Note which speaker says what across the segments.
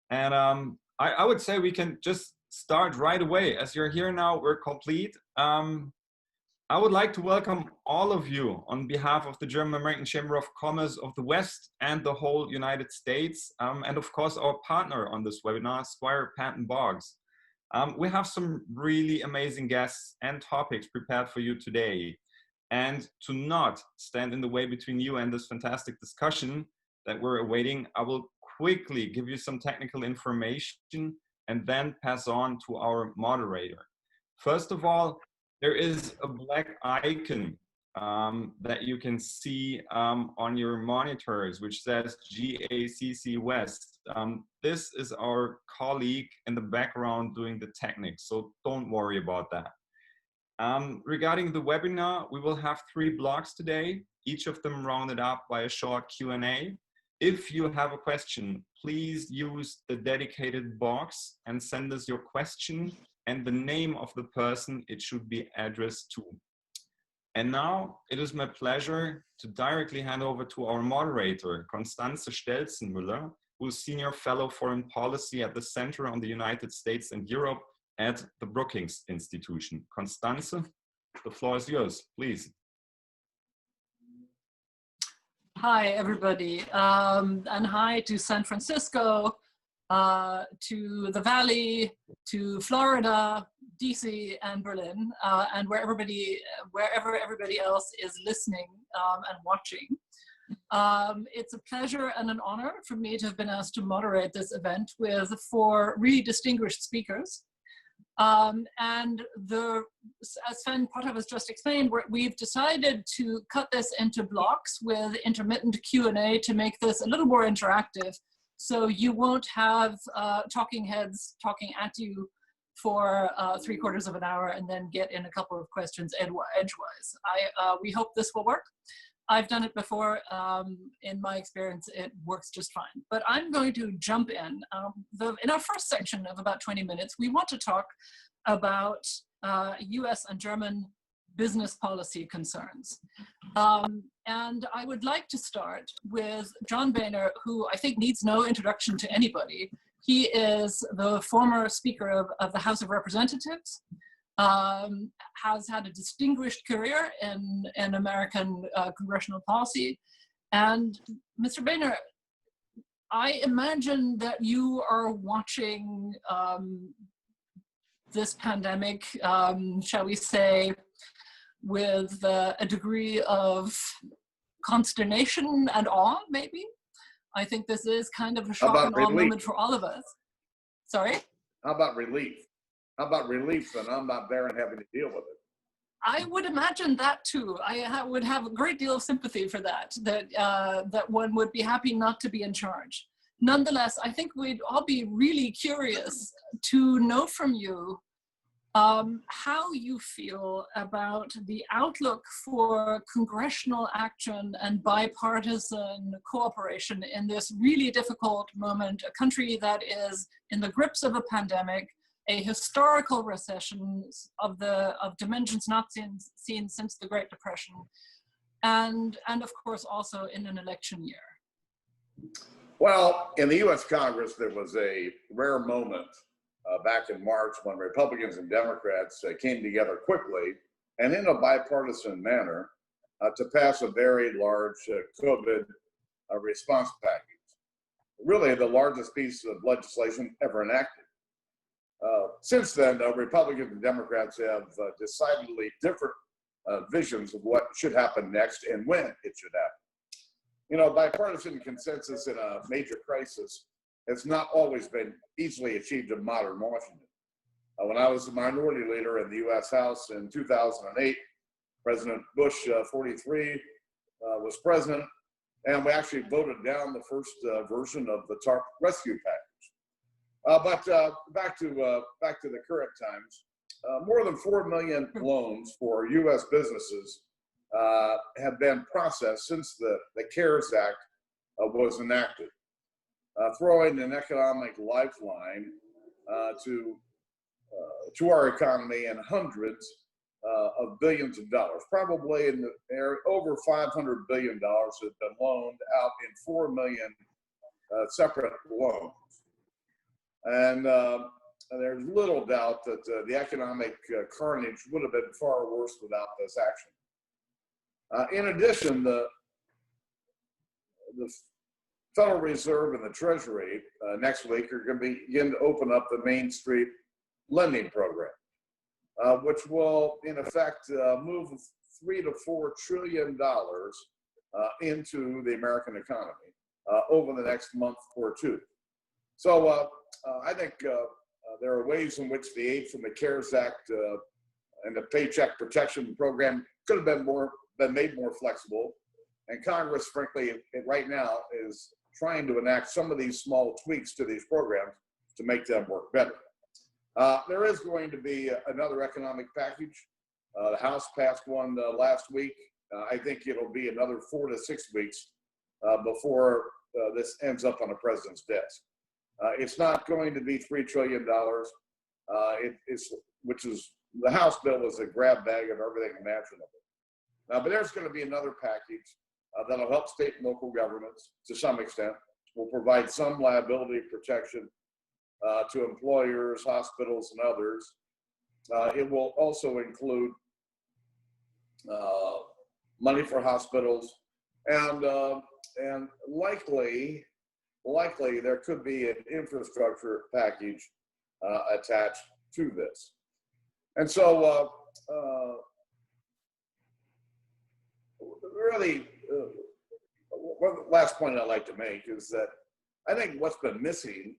Speaker 1: And I would say we can just start right away. As you're here now, we're complete. I would like to welcome all of you on behalf of the German-American Chamber of Commerce of the West and the whole United States, and of course our partner on this webinar, Squire Patton Boggs. We have some really amazing guests and topics prepared for you today. And to not stand in the way between you and this fantastic discussion that we're awaiting, I will quickly give you some technical information and then pass on to our moderator. First of all, there is a black icon that you can see on your monitors, which says GACC West. This is our colleague in the background doing the techniques, so don't worry about that. Regarding the webinar, we will have 3 blocks today, each of them rounded up by a short Q&A. If you have a question, please use the dedicated box and send us your question and the name of the person it should be addressed to. And now it is my pleasure to directly hand over to our moderator, Constanze Stelzenmüller, who is Senior Fellow Foreign Policy at the Center on the United States and Europe at the Brookings Institution. Constanze, the floor is yours, please.
Speaker 2: Hi, everybody, and hi to San Francisco, to the Valley, to Florida, DC, and Berlin, and wherever everybody else is listening and watching. It's a pleasure and an honor for me to have been asked to moderate this event with 4 really distinguished speakers. And as Sven Potter has just explained, we've decided to cut this into blocks with intermittent Q&A to make this a little more interactive. So you won't have talking heads talking at you for 3/4 of an hour and then get in a couple of questions edgewise. We hope this will work. I've done it before. In my experience, it works just fine. But I'm going to jump in. In our first section of about 20 minutes, we want to talk about US and German business policy concerns. And I would like to start with John Boehner, who I think needs no introduction to anybody. He is the former Speaker of the House of Representatives, has had a distinguished career in American congressional policy. And Mr. Boehner, I imagine that you are watching this pandemic, shall we say, with a degree of consternation and awe, maybe? I think this is kind of a shock and awe moment for all of us. Sorry?
Speaker 3: How about relief? How about relief and I'm not there and having to deal with it?
Speaker 2: I would imagine that too. I would have a great deal of sympathy for that, that one would be happy not to be in charge. Nonetheless, I think we'd all be really curious to know from you how you feel about the outlook for congressional action and bipartisan cooperation in this really difficult moment, a country that is in the grips of a pandemic, a historical recession of dimensions not seen since the Great Depression, and of course also in an election year.
Speaker 3: Well, in the U.S. Congress, there was a rare moment back in March when Republicans and Democrats came together quickly and in a bipartisan manner to pass a very large COVID response package. Really the largest piece of legislation ever enacted. Since then, Republicans and Democrats have decidedly different visions of what should happen next and when it should happen. You know, bipartisan consensus in a major crisis has not always been easily achieved in modern Washington. When I was the minority leader in the U.S. House in 2008, President Bush 43 was president, and we actually voted down the first version of the TARP rescue package. But back to the current times, more than 4 million loans for U.S. businesses have been processed since the CARES Act was enacted, throwing an economic lifeline to our economy in hundreds of billions of dollars. Probably in the area, over $500 billion has been loaned out in 4 million separate loans. And there's little doubt that the economic carnage would have been far worse without this action. In addition, the Federal Reserve and the Treasury next week are going to begin to open up the Main Street lending program, which will, in effect, move $3 to $4 trillion into the American economy over the next month or two. So I think there are ways in which the aid from the CARES Act and the Paycheck Protection Program could have been made more flexible. And Congress, frankly, right now is trying to enact some of these small tweaks to these programs to make them work better. There is going to be another economic package. The House passed one last week. I think it'll be another 4 to 6 weeks before this ends up on the president's desk. It's not going to be $3 trillion, which is, the House bill is a grab bag of everything imaginable. But there's going to be another package that'll help state and local governments to some extent, will provide some liability protection to employers, hospitals, and others. It will also include money for hospitals, and likely there could be an infrastructure package attached to this. And so really, one last point I'd like to make is that I think what's been missing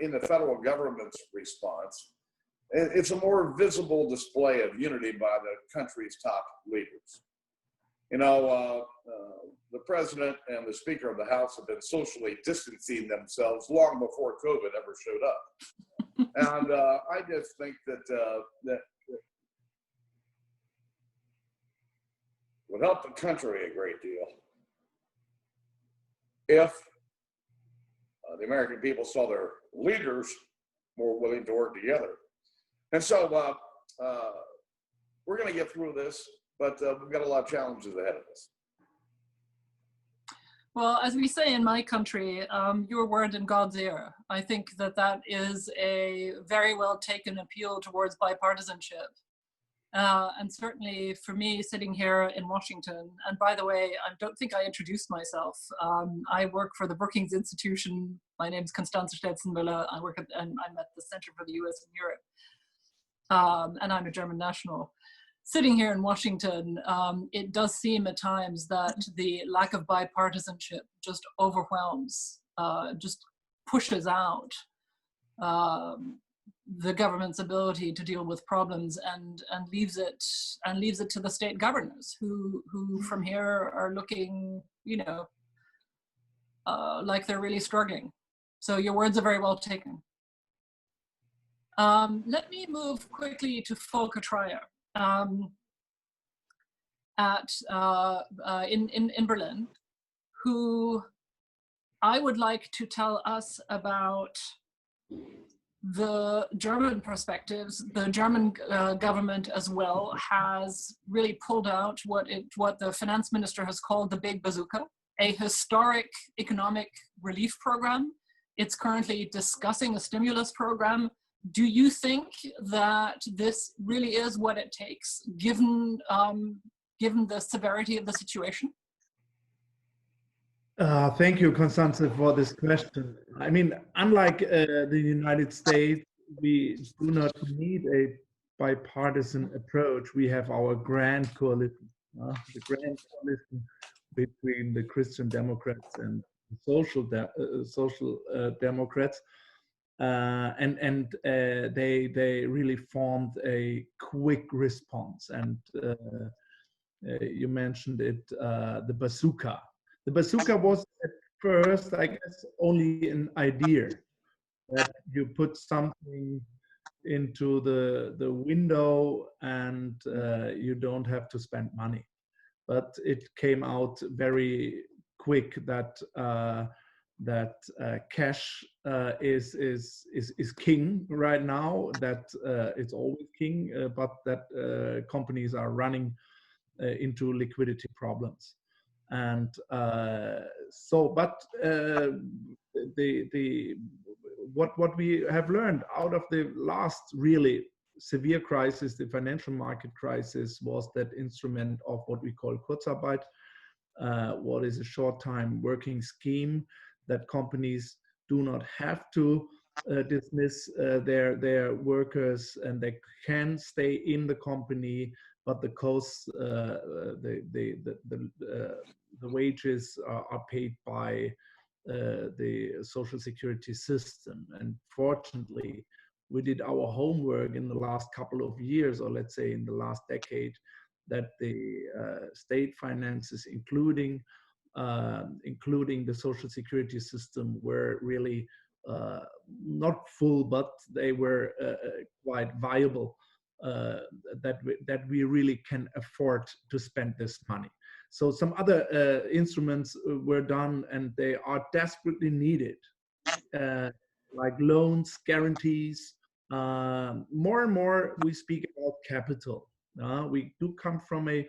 Speaker 3: in the federal government's response, it's a more visible display of unity by the country's top leaders. You know, the president and the Speaker of the House have been socially distancing themselves long before COVID ever showed up. And I just think that would help the country a great deal if the American people saw their leaders more willing to work together. And so we're going to get through this, but we've got a lot of challenges ahead of us.
Speaker 2: Well, as we say in my country, your word in God's ear. I think that is a very well taken appeal towards bipartisanship. And certainly for me, sitting here in Washington, and by the way, I don't think I introduced myself. I work for the Brookings Institution. My name is Constanze Stelzenmüller. I'm at the Center for the US and Europe. And I'm a German national. Sitting here in Washington, it does seem at times that the lack of bipartisanship just overwhelms, just pushes out the government's ability to deal with problems and leaves it to the state governors who from here are looking, you know, like they're really struggling. So your words are very well taken. Let me move quickly to Volker Treier in Berlin, who I would like to tell us about the German perspectives. The German government as well has really pulled out what the finance minister has called the big bazooka, a historic economic relief program. It's currently discussing a stimulus program. Do you think that this really is what it takes, given the severity of the situation?
Speaker 4: Thank you, Constanze, for this question. I mean, unlike the United States, we do not need a bipartisan approach. We have our grand coalition, the grand coalition between the Christian Democrats and the social Democrats. And they really formed a quick response. And you mentioned it, the bazooka. The bazooka was at first, I guess, only an idea that you put something into the window and you don't have to spend money. But it came out very quick that cash is king right now. That it's always king, but that companies are running into liquidity problems. And what we have learned out of the last really severe crisis, the financial market crisis, was that instrument of what we call Kurzarbeit, what is a short-time working scheme that companies do not have to dismiss their workers, and they can stay in the company, but the costs, the wages are paid by the social security system. And fortunately, we did our homework in the last couple of years, or let's say in the last decade, that the state finances, including the social security system, were really not full, but they were quite viable, that we really can afford to spend this money. So some other instruments were done, and they are desperately needed, like loans, guarantees. More and more we speak about capital. We do come from a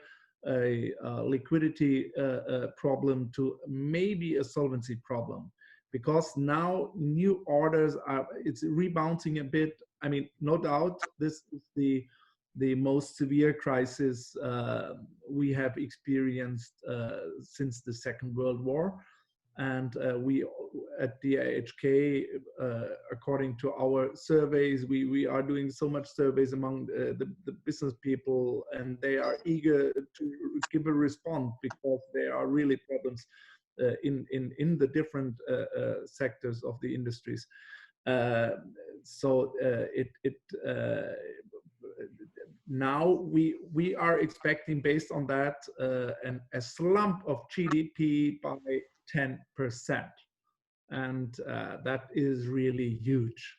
Speaker 4: liquidity problem to maybe a solvency problem, because now new orders it's rebounding a bit. I mean, no doubt this is the most severe crisis we have experienced since the Second World War. And we at DIHK, according to our surveys, we are doing so much surveys among the business people, and they are eager to give a response, because there are really problems in the different sectors of the industries. Now we are expecting, based on that, a slump of GDP by 10%, and that is really huge.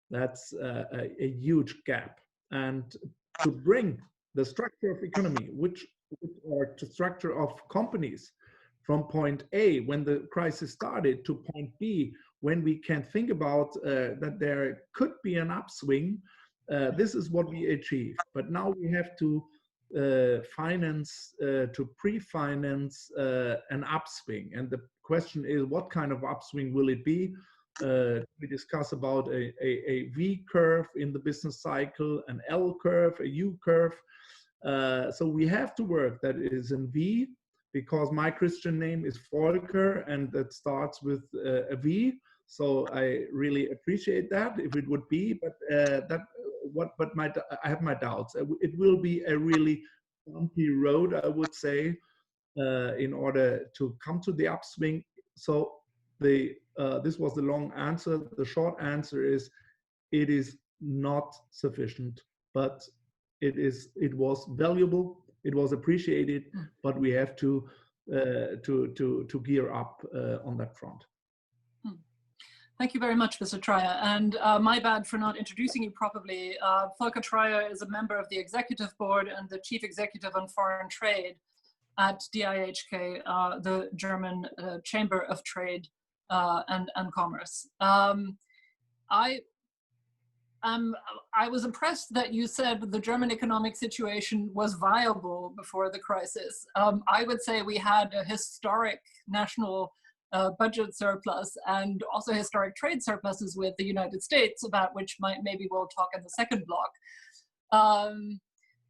Speaker 4: That's a huge gap. And to bring the structure of economy, or the structure of companies, from point A, when the crisis started, to point B, when we can think about that there could be an upswing, this is what we achieved. But now we have to pre-finance an upswing. And the question is, what kind of upswing will it be? We discuss about a V curve in the business cycle, an L curve, a U curve. So we have to work that is in V, because my Christian name is Volker, and that starts with a V. So I really appreciate that if it would be, but I have my doubts. It will be a really bumpy road, I would say, in order to come to the upswing. So this was the long answer. The short answer is, it is not sufficient, but it was valuable. It was appreciated, but we have to gear up on that front.
Speaker 2: Thank you very much, Mr. Treier. And my bad for not introducing you properly. Volker Treier is a member of the Executive Board and the Chief Executive on Foreign Trade at DIHK, the German Chamber of Trade and Commerce. I was impressed that you said the German economic situation was viable before the crisis. I would say we had a historic national budget surplus, and also historic trade surpluses with the United States, about which maybe we'll talk in the second block.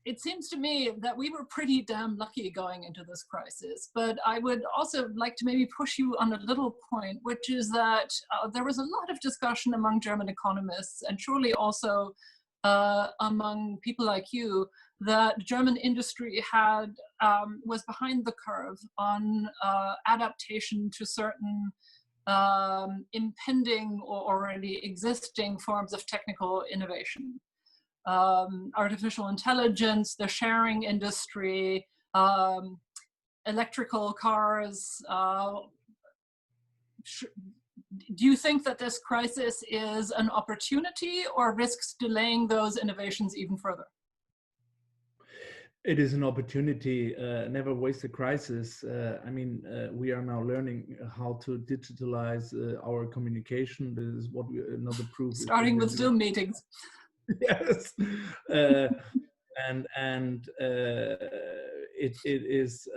Speaker 2: It seems to me that we were pretty damn lucky going into this crisis, but I would also like to maybe push you on a little point, which is that there was a lot of discussion among German economists, and surely also among people like you, that German industry was behind the curve on adaptation to certain impending or already existing forms of technical innovation. Artificial intelligence, the sharing industry, electrical cars. Do you think that this crisis is an opportunity or risks delaying those innovations even further?
Speaker 4: It is an opportunity. Never waste a crisis. I mean, we are now learning how to digitalize our communication. This is what another proof.
Speaker 2: Starting with Zoom meetings.
Speaker 4: Yes, and it is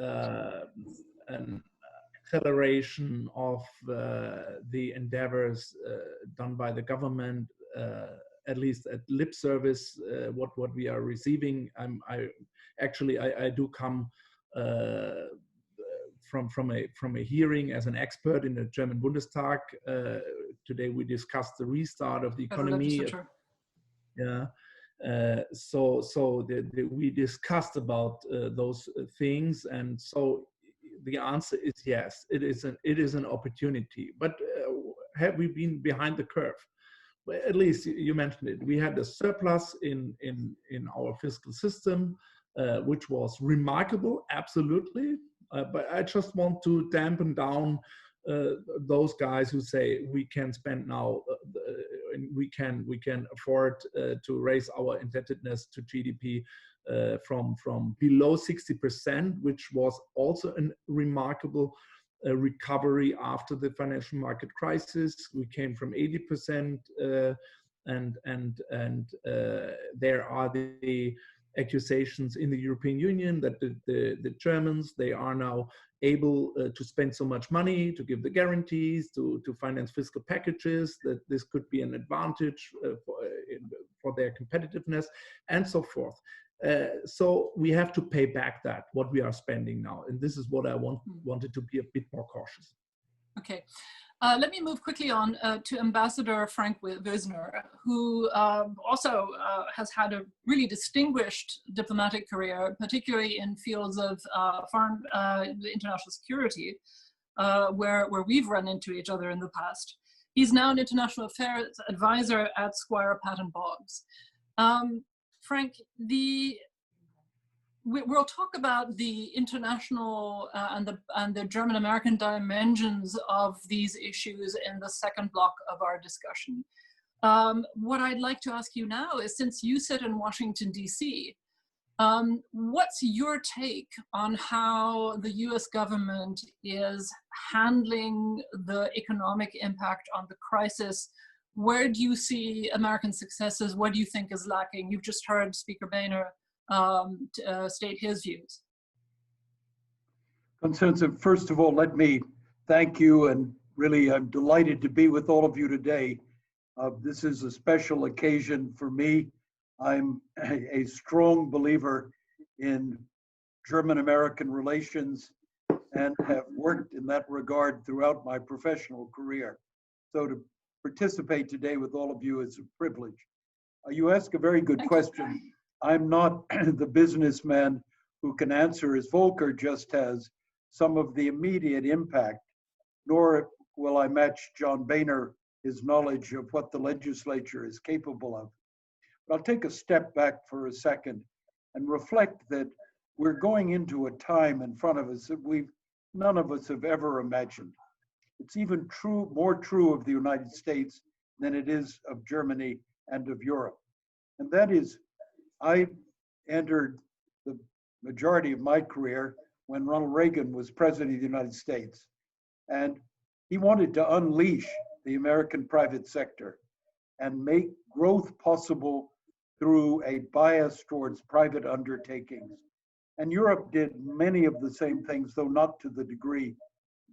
Speaker 4: acceleration of the endeavors done by the government, at least at lip service, what we are receiving. I do come from a hearing as an expert in the German Bundestag. Today we discussed the restart of the economy. Yeah. We discussed about those things, and so the answer is yes. It is an opportunity. But have we been behind the curve? Well, at least you mentioned it. We had a surplus in our fiscal system, which was remarkable, absolutely. But I just want to dampen down those guys who say we can spend now, we can afford to raise our indebtedness to GDP from below 60%, which was also a remarkable recovery after the financial market crisis. We came from 80%, and there are the accusations in the European Union that the Germans, they are now able to spend so much money, to give the guarantees, to finance fiscal packages, that this could be an advantage for their competitiveness, and so forth. So we have to pay back what we are spending now. And this is what I wanted to be a bit more cautious.
Speaker 2: Okay. Let me move quickly on to Ambassador Frank Wisner, who also has had a really distinguished diplomatic career, particularly in fields of foreign international security, where we've run into each other in the past. He's now an international affairs advisor at Squire Patton Boggs. Frank, we'll talk about the international and the German-American dimensions of these issues in the second block of our discussion. What I'd like to ask you now is, since you sit in Washington, D.C., what's your take on how the U.S. government is handling the economic impact on the crisis? Where do you see American successes? What do you think is lacking? You've just heard Speaker Boehner state his views.
Speaker 5: Constanze, first of all, let me thank you, and really I'm delighted to be with all of you today. This is a special occasion for me. I'm a strong believer in German-American relations and have worked in that regard throughout my professional career. So to participate today with all of you is a privilege. You ask a very good question. I'm not the businessman who can answer, as Volker just has, some of the immediate impact, nor will I match John Boehner, his knowledge of what the legislature is capable of. But I'll take a step back for a second and reflect that we're going into a time in front of us that none of us have ever imagined. It's even more true of the United States than it is of Germany and of Europe. And that is, I entered the majority of my career when Ronald Reagan was president of the United States. And he wanted to unleash the American private sector and make growth possible through a bias towards private undertakings. And Europe did many of the same things, though not to the degree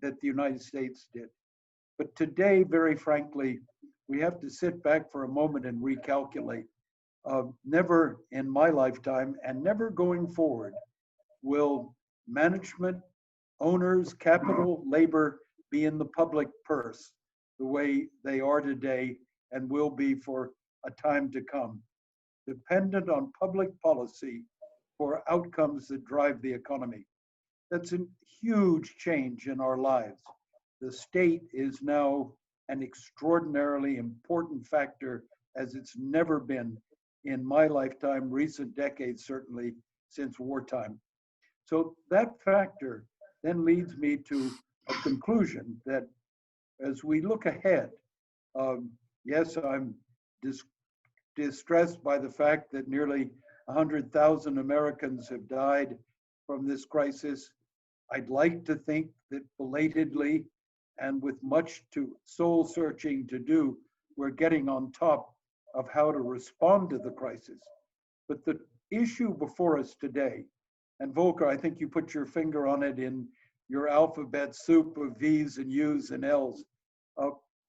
Speaker 5: that the United States did. But today, very frankly, we have to sit back for a moment and recalculate. Never in my lifetime, and never going forward, will management, owners, capital, labor be in the public purse the way they are today and will be for a time to come, dependent on public policy for outcomes that drive the economy. That's a huge change in our lives. The state is now an extraordinarily important factor as it's never been in my lifetime, recent decades, certainly since wartime. So that factor then leads me to a conclusion that as we look ahead, yes, I'm distressed by the fact that nearly 100,000 Americans have died from this crisis. I'd like to think that belatedly and with much soul searching to do, we're getting on top of how to respond to the crisis. But the issue before us today, and Volker, I think you put your finger on it in your alphabet soup of V's and U's and L's.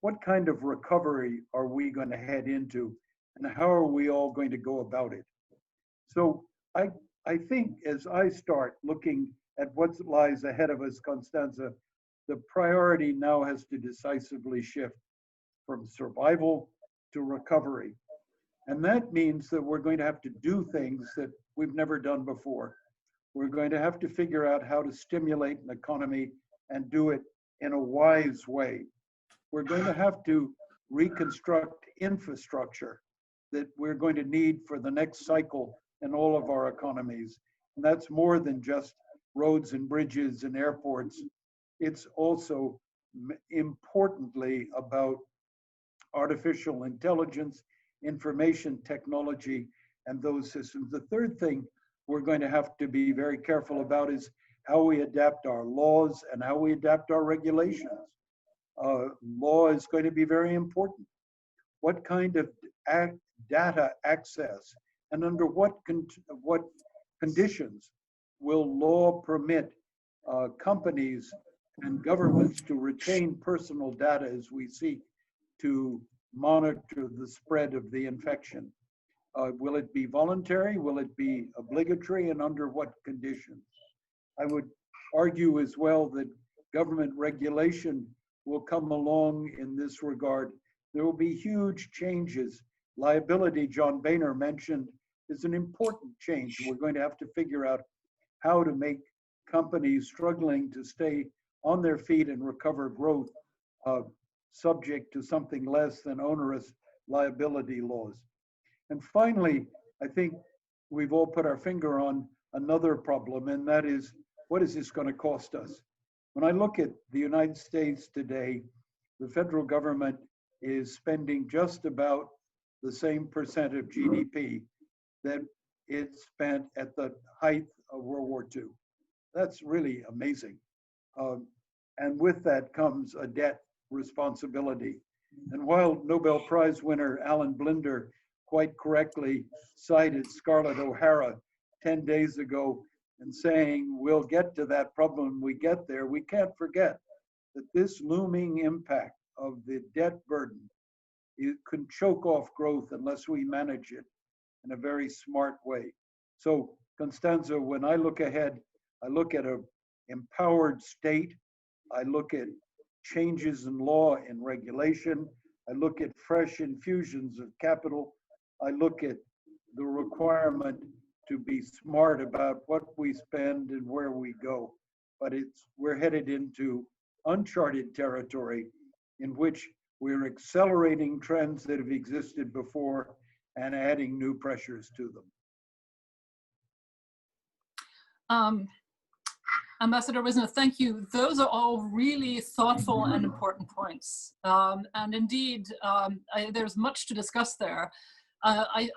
Speaker 5: What kind of recovery are we going to head into, and how are we all going to go about it? So I think as I start looking at what lies ahead of us, Constanze, the priority now has to decisively shift from survival to recovery. And that means that we're going to have to do things that we've never done before. We're going to have to figure out how to stimulate an economy and do it in a wise way. We're going to have to reconstruct infrastructure that we're going to need for the next cycle in all of our economies. And that's more than just roads and bridges and airports. It's also importantly about artificial intelligence, information technology, and those systems. The third thing we're going to have to be very careful about is how we adapt our laws and how we adapt our regulations. Law is going to be very important. What kind of data access and under what conditions will law permit companies and governments to retain personal data as we seek to monitor the spread of the infection? Will it be voluntary? Will it be obligatory? And under what conditions? I would argue as well that government regulation will come along in this regard. There will be huge changes. Liability, John Boehner mentioned, is an important change. We're going to have to figure out how to make companies struggling to stay on their feet and recover growth subject to something less than onerous liability laws. And finally, I think we've all put our finger on another problem, and that is, what is this going to cost us? When I look at the United States today, the federal government is spending just about the same percent of GDP that it spent at the height of World War II. That's really amazing. And with that comes a debt responsibility. And while Nobel Prize winner Alan Blinder quite correctly cited Scarlett O'Hara 10 days ago and saying, we'll get to that problem when we get there, we can't forget that this looming impact of the debt burden, it can choke off growth unless we manage it in a very smart way. So Constanze, when I look ahead, I look at an empowered state, I look at changes in law and regulation, I look at fresh infusions of capital, I look at the requirement to be smart about what we spend and where we go. But we're headed into uncharted territory in which we're accelerating trends that have existed before and adding new pressures to them.
Speaker 2: Ambassador Wisner, thank you. Those are all really thoughtful and important points. And indeed, there's much to discuss there. I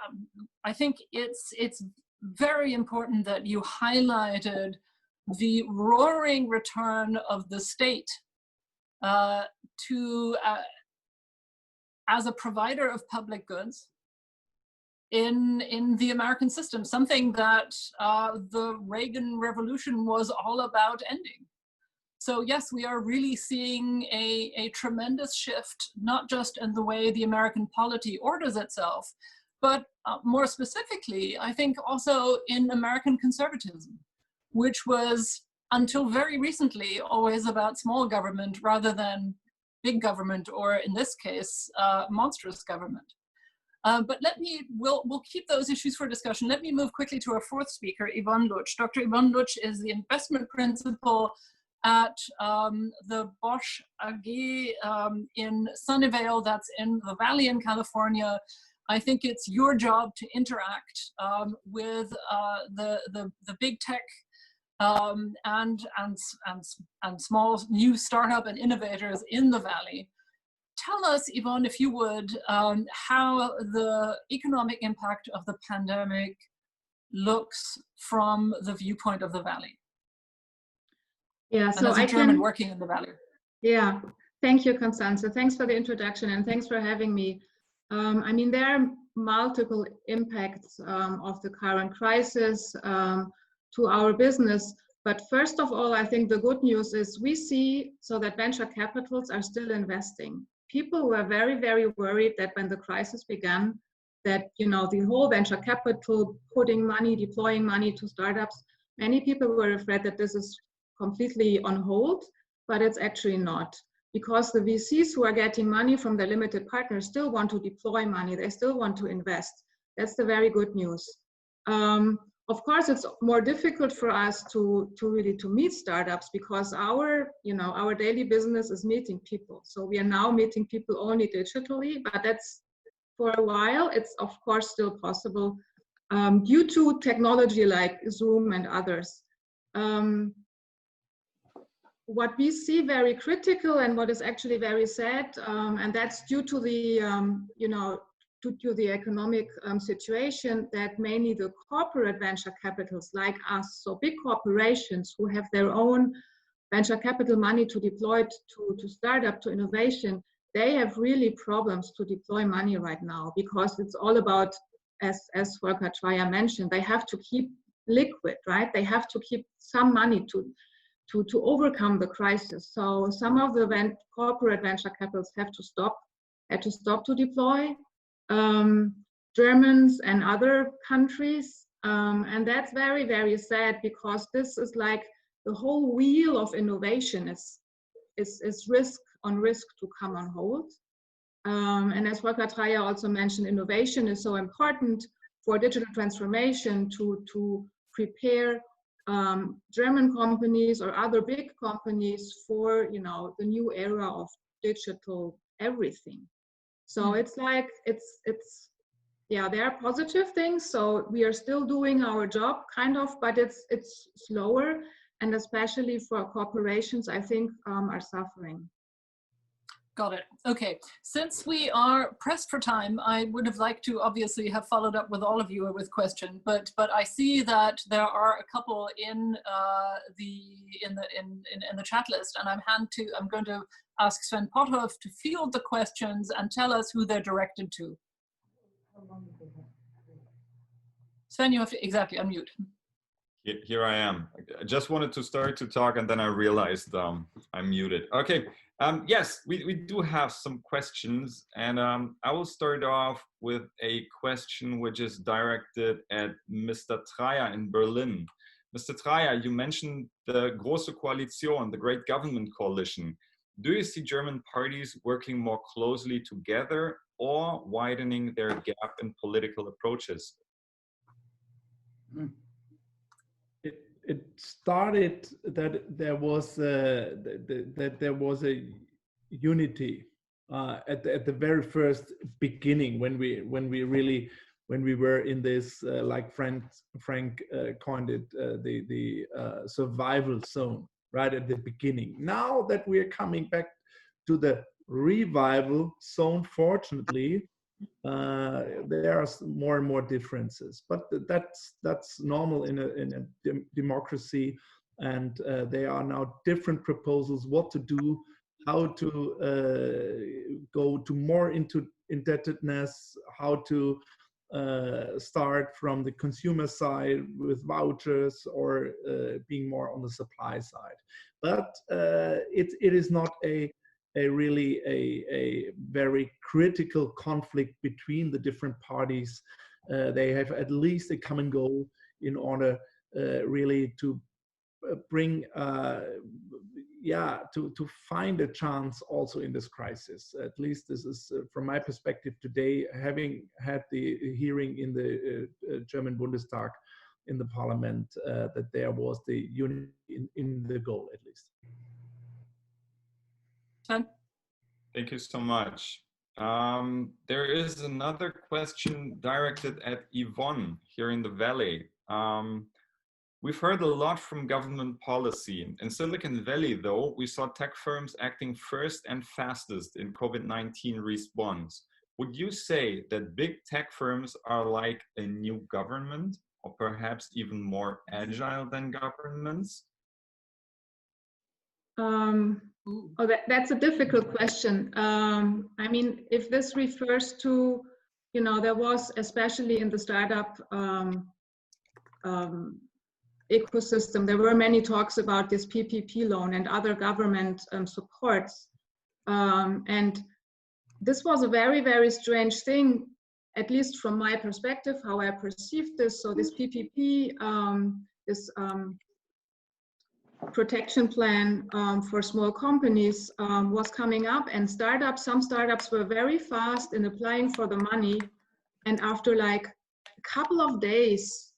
Speaker 2: think it's very important that you highlighted the roaring return of the state to as a provider of public goods in the American system, something that the Reagan Revolution was all about ending. So yes, we are really seeing a tremendous shift, not just in the way the American polity orders itself, but more specifically, I think also in American conservatism, which was until very recently always about small government rather than big government, or in this case, monstrous government. But we'll keep those issues for discussion. Let me move quickly to our fourth speaker, Yvonne Lutsch. Dr. Yvonne Lutsch is the investment principal at the Bosch AG in Sunnyvale, that's in the Valley in California. I think it's your job to interact with the big tech and small new startup and innovators in the Valley. Tell us, Yvonne, if you would, how the economic impact of the pandemic looks from the viewpoint of the Valley.
Speaker 6: Yeah, so
Speaker 2: as a German working in the Valley.
Speaker 6: Yeah, thank you, Constanze. Thanks for the introduction and thanks for having me. I mean, there are multiple impacts of the current crisis to our business. But first of all, I think the good news is we see so that venture capitals are still investing. People were very, very worried that when the crisis began, that the whole venture capital, putting money, deploying money to startups, many people were afraid that this is completely on hold, but it's actually not. Because the VCs who are getting money from the limited partners still want to deploy money, they still want to invest. That's the very good news. Of course, it's more difficult for us to really meet startups because our daily business is meeting people. So we are now meeting people only digitally, but that's for a while. It's of course still possible due to technology like Zoom and others. What we see very critical and what is actually very sad, and that's due to the due to the economic situation, that mainly the corporate venture capitals like us, so big corporations who have their own venture capital money to deploy to startup, to innovation, they have really problems to deploy money right now because it's all about, as Volker Treier mentioned, they have to keep liquid, right? They have to keep some money to overcome the crisis. So some of the corporate venture capitals had to stop to deploy. Germans and other countries, and that's very, very sad because this is like the whole wheel of innovation is risk to come on hold. And as Volker Treier also mentioned, innovation is so important for digital transformation to prepare German companies or other big companies for the new era of digital everything. So it's like there are positive things. So we are still doing our job kind of, but it's slower, and especially for corporations, I think are suffering.
Speaker 2: Got it. Okay. Since we are pressed for time, I would have liked to obviously have followed up with all of you with questions, but I see that there are a couple in the chat list, and I'm going to ask Sven Pothoff to field the questions and tell us who they're directed to. Sven, you have to exactly unmute.
Speaker 1: Here I am. I just wanted to start to talk and then I realized I'm muted. Okay. Yes, we do have some questions, and I will start off with a question which is directed at Mr. Treier in Berlin. Mr. Treier, you mentioned the Große Koalition, the Great Government Coalition. Do you see German parties working more closely together or widening their gap in political approaches?
Speaker 4: It started that there was a unity at the very first beginning when we were in this like Frank coined it the survival zone right at the beginning. Now that we are coming back to the revival zone, fortunately. There are more and more differences, but that's normal in a democracy, and there are now different proposals what to do, how to go to more into indebtedness, how to start from the consumer side with vouchers or being more on the supply side. But it is not a very critical conflict between the different parties. They have at least a common goal in order really to bring to find a chance also in this crisis. At least this is from my perspective today, having had the hearing in the German Bundestag in the parliament, that there was the unity in the goal at least.
Speaker 1: Thank you so much. There is another question directed at Yvonne here in the Valley. We've heard a lot from government policy. In Silicon Valley, though, we saw tech firms acting first and fastest in COVID-19 response. Would you say that big tech firms are like a new government, or perhaps even more agile than governments?
Speaker 6: That's a difficult question. I mean, if this refers to, there was, especially in the startup ecosystem. There were many talks about this PPP loan and other government supports. And this was a very, very strange thing, at least from my perspective, how I perceived this. So this PPP, this protection plan for small companies was coming up, and some startups were very fast in applying for the money. And after like a couple of days,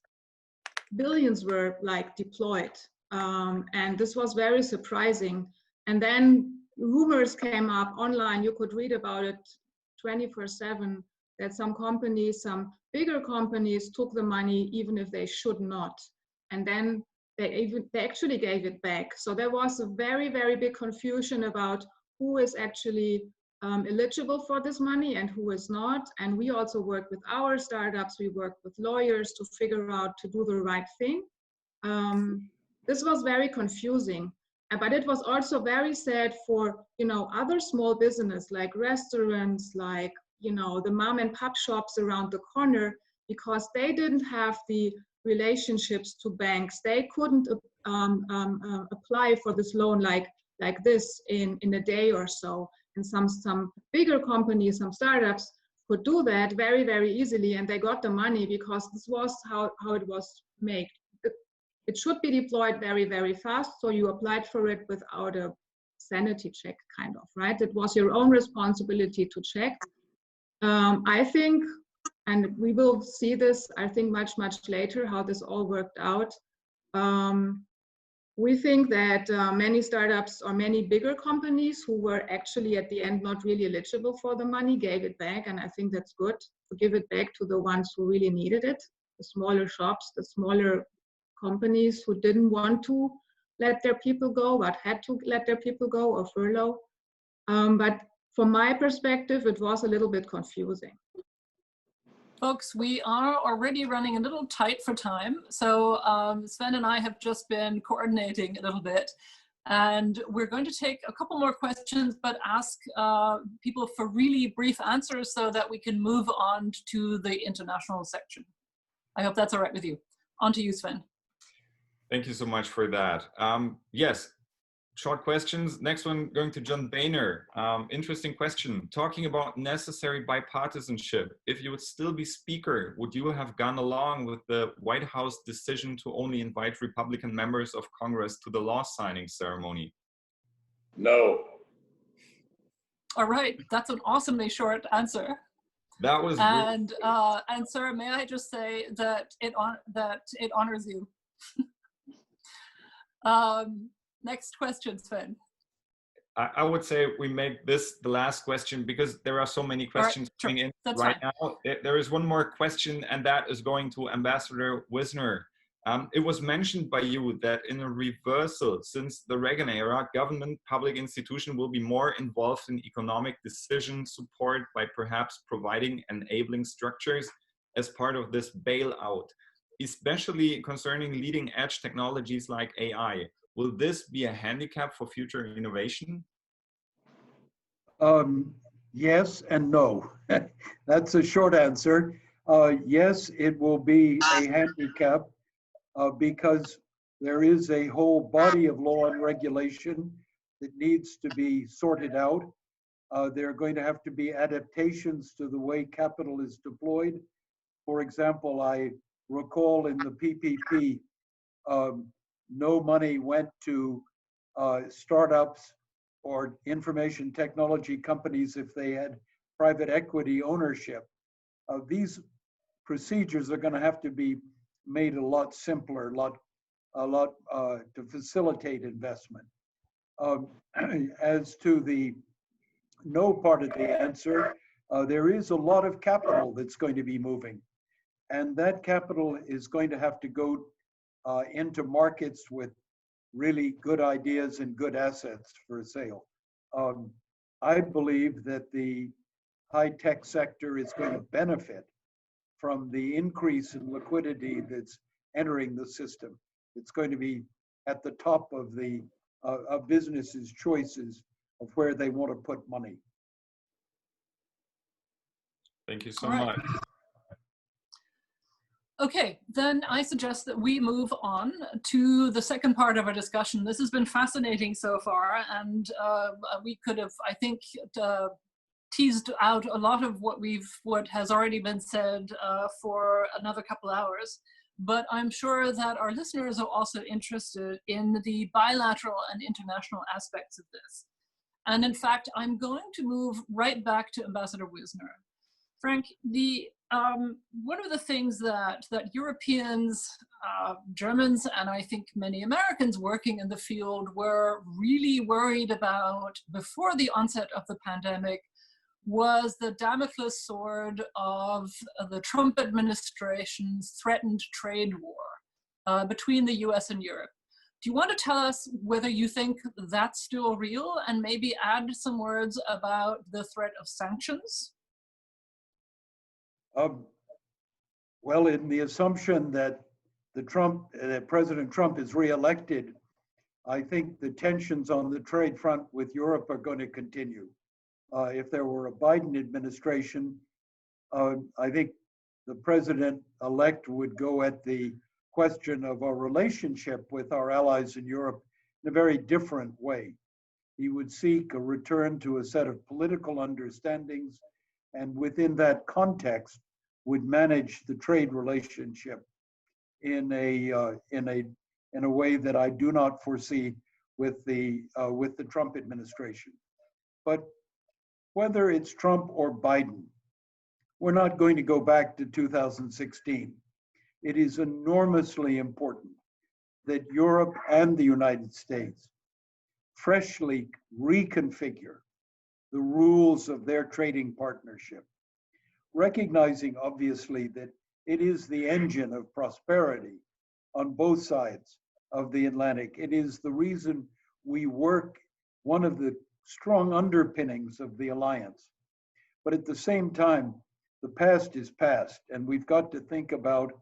Speaker 6: billions were like deployed. And this was very surprising. And then rumors came up online, you could read about it 24/7, that some companies, some bigger companies took the money even if they should not. And then they actually gave it back. So there was a very, very big confusion about who is actually eligible for this money and who is not. And we also worked with our startups, we worked with lawyers to figure out to do the right thing. This was very confusing, but it was also very sad for, other small business like restaurants, like, the mom and pop shops around the corner, because they didn't have the relationships to banks. They couldn't apply for this loan like this in a day or so. And some bigger companies, some startups could do that very, very easily, and they got the money because this was how it was made. It should be deployed very, very fast, so you applied for it without a sanity check, kind of, right? It was your own responsibility to check. I think, and we will see this, I think, much, much later, how this all worked out. We think that many startups or many bigger companies who were actually at the end not really eligible for the money gave it back, and I think that's good, to give it back to the ones who really needed it, the smaller shops, the smaller companies who didn't want to let their people go but had to let their people go or furlough. But from my perspective, it was a little bit confusing.
Speaker 2: Folks, we are already running a little tight for time. So Sven and I have just been coordinating a little bit, and we're going to take a couple more questions, but ask people for really brief answers so that we can move on to the international section. I hope that's all right with you. On to you, Sven.
Speaker 1: Thank you so much for that. Yes, short questions. Next one going to John Boehner. Interesting question. Talking about necessary bipartisanship. If you would still be speaker, would you have gone along with the White House decision to only invite Republican members of Congress to the law signing ceremony?
Speaker 3: No.
Speaker 2: All right, that's an awesomely short answer.
Speaker 1: That was
Speaker 2: and sir, may I just say that it honors you. Next question, Sven.
Speaker 1: I would say we make this the last question because there are so many questions coming in right now. There is one more question, and that is going to Ambassador Wisner. It was mentioned by you that in a reversal since the Reagan era, government public institution will be more involved in economic decision support by perhaps providing enabling structures as part of this bailout, especially concerning leading edge technologies like AI. Will this be a handicap for future innovation?
Speaker 5: Yes and no. That's a short answer. Yes, it will be a handicap because there is a whole body of law and regulation that needs to be sorted out. There are going to have to be adaptations to the way capital is deployed. For example, I recall in the PPP, no money went to startups or information technology companies if they had private equity ownership. These procedures are going to have to be made a lot simpler, a lot to facilitate investment. As to the no part of the answer, there is a lot of capital that's going to be moving, and that capital is going to have to go into markets with really good ideas and good assets for sale. I believe that the high-tech sector is going to benefit from the increase in liquidity that's entering the system. It's going to be at the top of the businesses' choices of where they want to put money.
Speaker 1: Thank you so much.
Speaker 2: Okay, then I suggest that we move on to the second part of our discussion. This has been fascinating so far, and we could have, I think, teased out a lot of what has already been said for another couple hours. But I'm sure that our listeners are also interested in the bilateral and international aspects of this. And in fact, I'm going to move right back to Ambassador Wisner. Frank, one of the things that Europeans, Germans, and I think many Americans working in the field were really worried about before the onset of the pandemic was the Damocles sword of the Trump administration's threatened trade war between the US and Europe. Do you want to tell us whether you think that's still real, and maybe add some words about the threat of sanctions?
Speaker 5: Well, in the assumption that President Trump is reelected, I think the tensions on the trade front with Europe are going to continue. If there were a Biden administration, I think the president-elect would go at the question of our relationship with our allies in Europe in a very different way. He would seek a return to a set of political understandings, and within that context would manage the trade relationship in a way that I do not foresee with the Trump administration. But whether it's Trump or Biden, we're not going to go back to 2016. It is enormously important that Europe and the United States freshly reconfigure the rules of their trading partnership, recognizing obviously that it is the engine of prosperity on both sides of the Atlantic. It is the reason we work, one of the strong underpinnings of the alliance. But at the same time, the past is past, and we've got to think about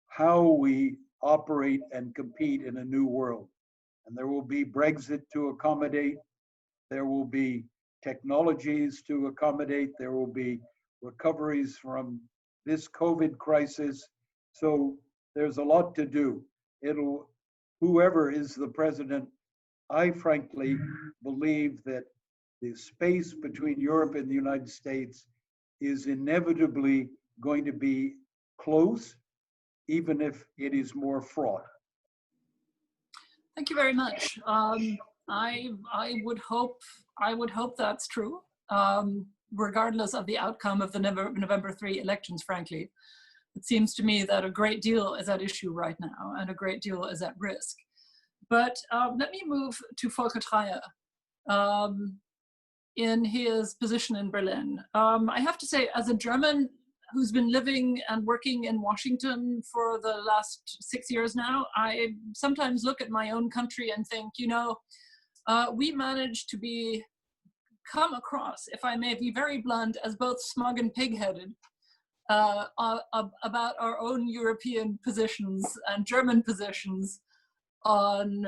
Speaker 5: how we operate and compete in a new world. And there will be Brexit to accommodate, there will be technologies to accommodate, there will be recoveries from this COVID crisis. So there's a lot to do. Whoever is the president, I frankly believe that the space between Europe and the United States is inevitably going to be close, even if it is more fraught.
Speaker 2: Thank you very much. I would hope that's true, regardless of the outcome of the November 3 elections, frankly. It seems to me that a great deal is at issue right now, and a great deal is at risk. But let me move to Volker Treier in his position in Berlin. I have to say, as a German who's been living and working in Washington for the last 6 years now, I sometimes look at my own country and think, you know, we managed to come across, if I may be very blunt, as both smug and pig-headed about our own European positions and German positions on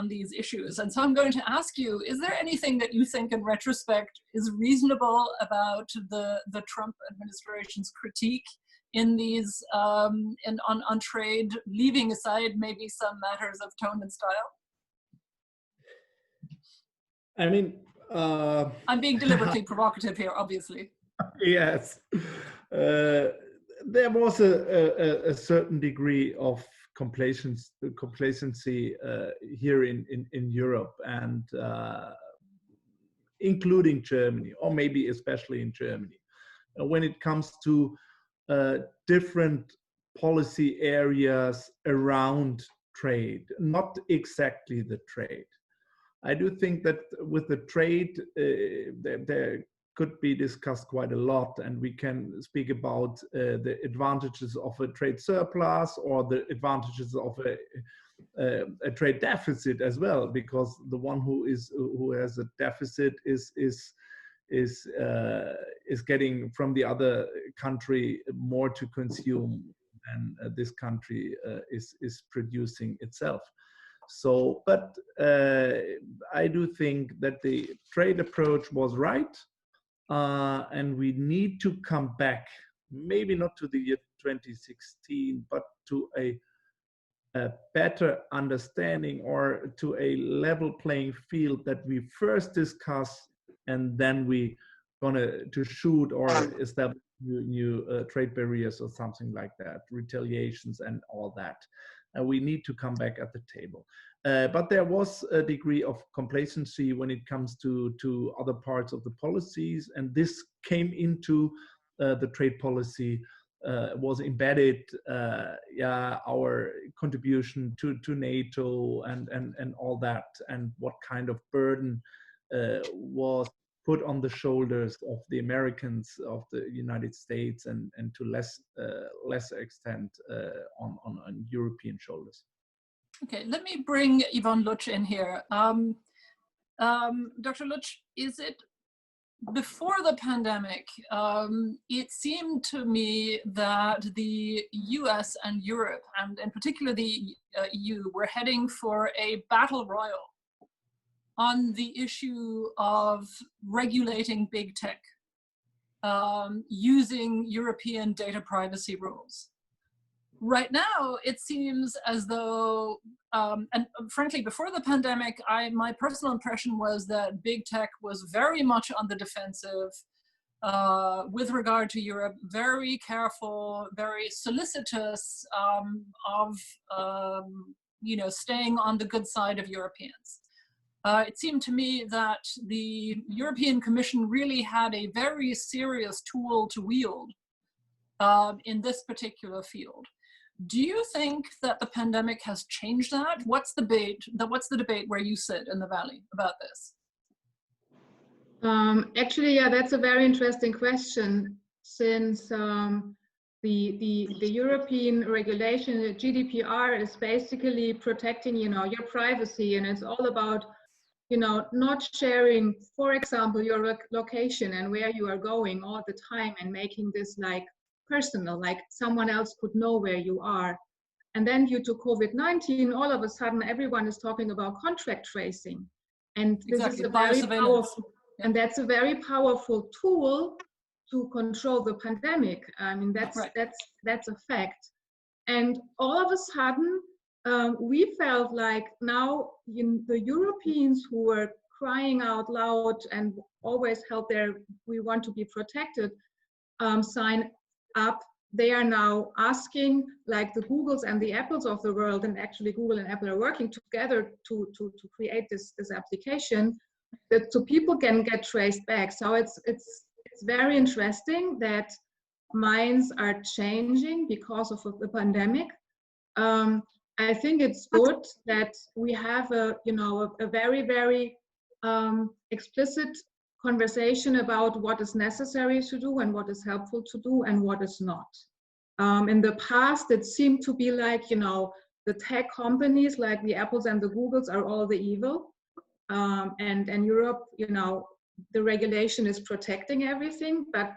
Speaker 2: these issues. And so I'm going to ask you, is there anything that you think in retrospect is reasonable about the Trump administration's critique in these, on trade, leaving aside maybe some matters of tone and style?
Speaker 4: I mean,
Speaker 2: I'm being deliberately provocative here, obviously.
Speaker 4: Yes. There was a certain degree of complacency here in Europe, and including Germany, or maybe especially in Germany, when it comes to different policy areas around trade, not exactly the trade. I do think that with the trade, there could be discussed quite a lot, and we can speak about the advantages of a trade surplus or the advantages of a trade deficit as well, because the one who has a deficit is getting from the other country more to consume than this country is producing itself. So, but I do think that the trade approach was right, and we need to come back, maybe not to the year 2016, but to a better understanding or to a level playing field that we first discuss and then we gonna to shoot or establish new trade barriers or something like that, retaliations and all that. We need to come back at the table. But there was a degree of complacency when it comes to other parts of the policies, and this came into the trade policy, was embedded, our contribution to NATO and all that, and what kind of burden was put on the shoulders of the Americans, of the United States, and to lesser extent on European shoulders.
Speaker 2: Okay, let me bring Yvonne Lutsch in here. Dr. Lutsch, is it before the pandemic, it seemed to me that the US and Europe, and in particular the EU, were heading for a battle royal on the issue of regulating big tech using European data privacy rules. Right now, it seems as though, and frankly, before the pandemic, my personal impression was that big tech was very much on the defensive with regard to Europe, very careful, very solicitous of staying on the good side of Europeans. It seemed to me that the European Commission really had a very serious tool to wield in this particular field. Do you think that the pandemic has changed that? What's the debate where you sit in the Valley about this?
Speaker 6: Actually, yeah, that's a very interesting question, since the European regulation, the GDPR, is basically protecting, your privacy, and it's all about, not sharing, for example, your location and where you are going all the time, and making this like personal, like someone else could know where you are. And then due to COVID-19, all of a sudden everyone is talking about contact tracing, and this is a very powerful, and that's a very powerful tool to control the pandemic. I mean, that's a fact. And all of a sudden, we felt like now the Europeans who were crying out loud and always held we want to be protected, sign up. They are now asking, like the Googles and the Apples of the world, and actually Google and Apple are working together to create this application, so people can get traced back. So it's very interesting that minds are changing because of the pandemic. I think it's good that we have a very, very explicit conversation about what is necessary to do and what is helpful to do and what is not. In the past, it seemed to be like, the tech companies like the Apples and the Googles are all the evil. And Europe, the regulation is protecting everything, but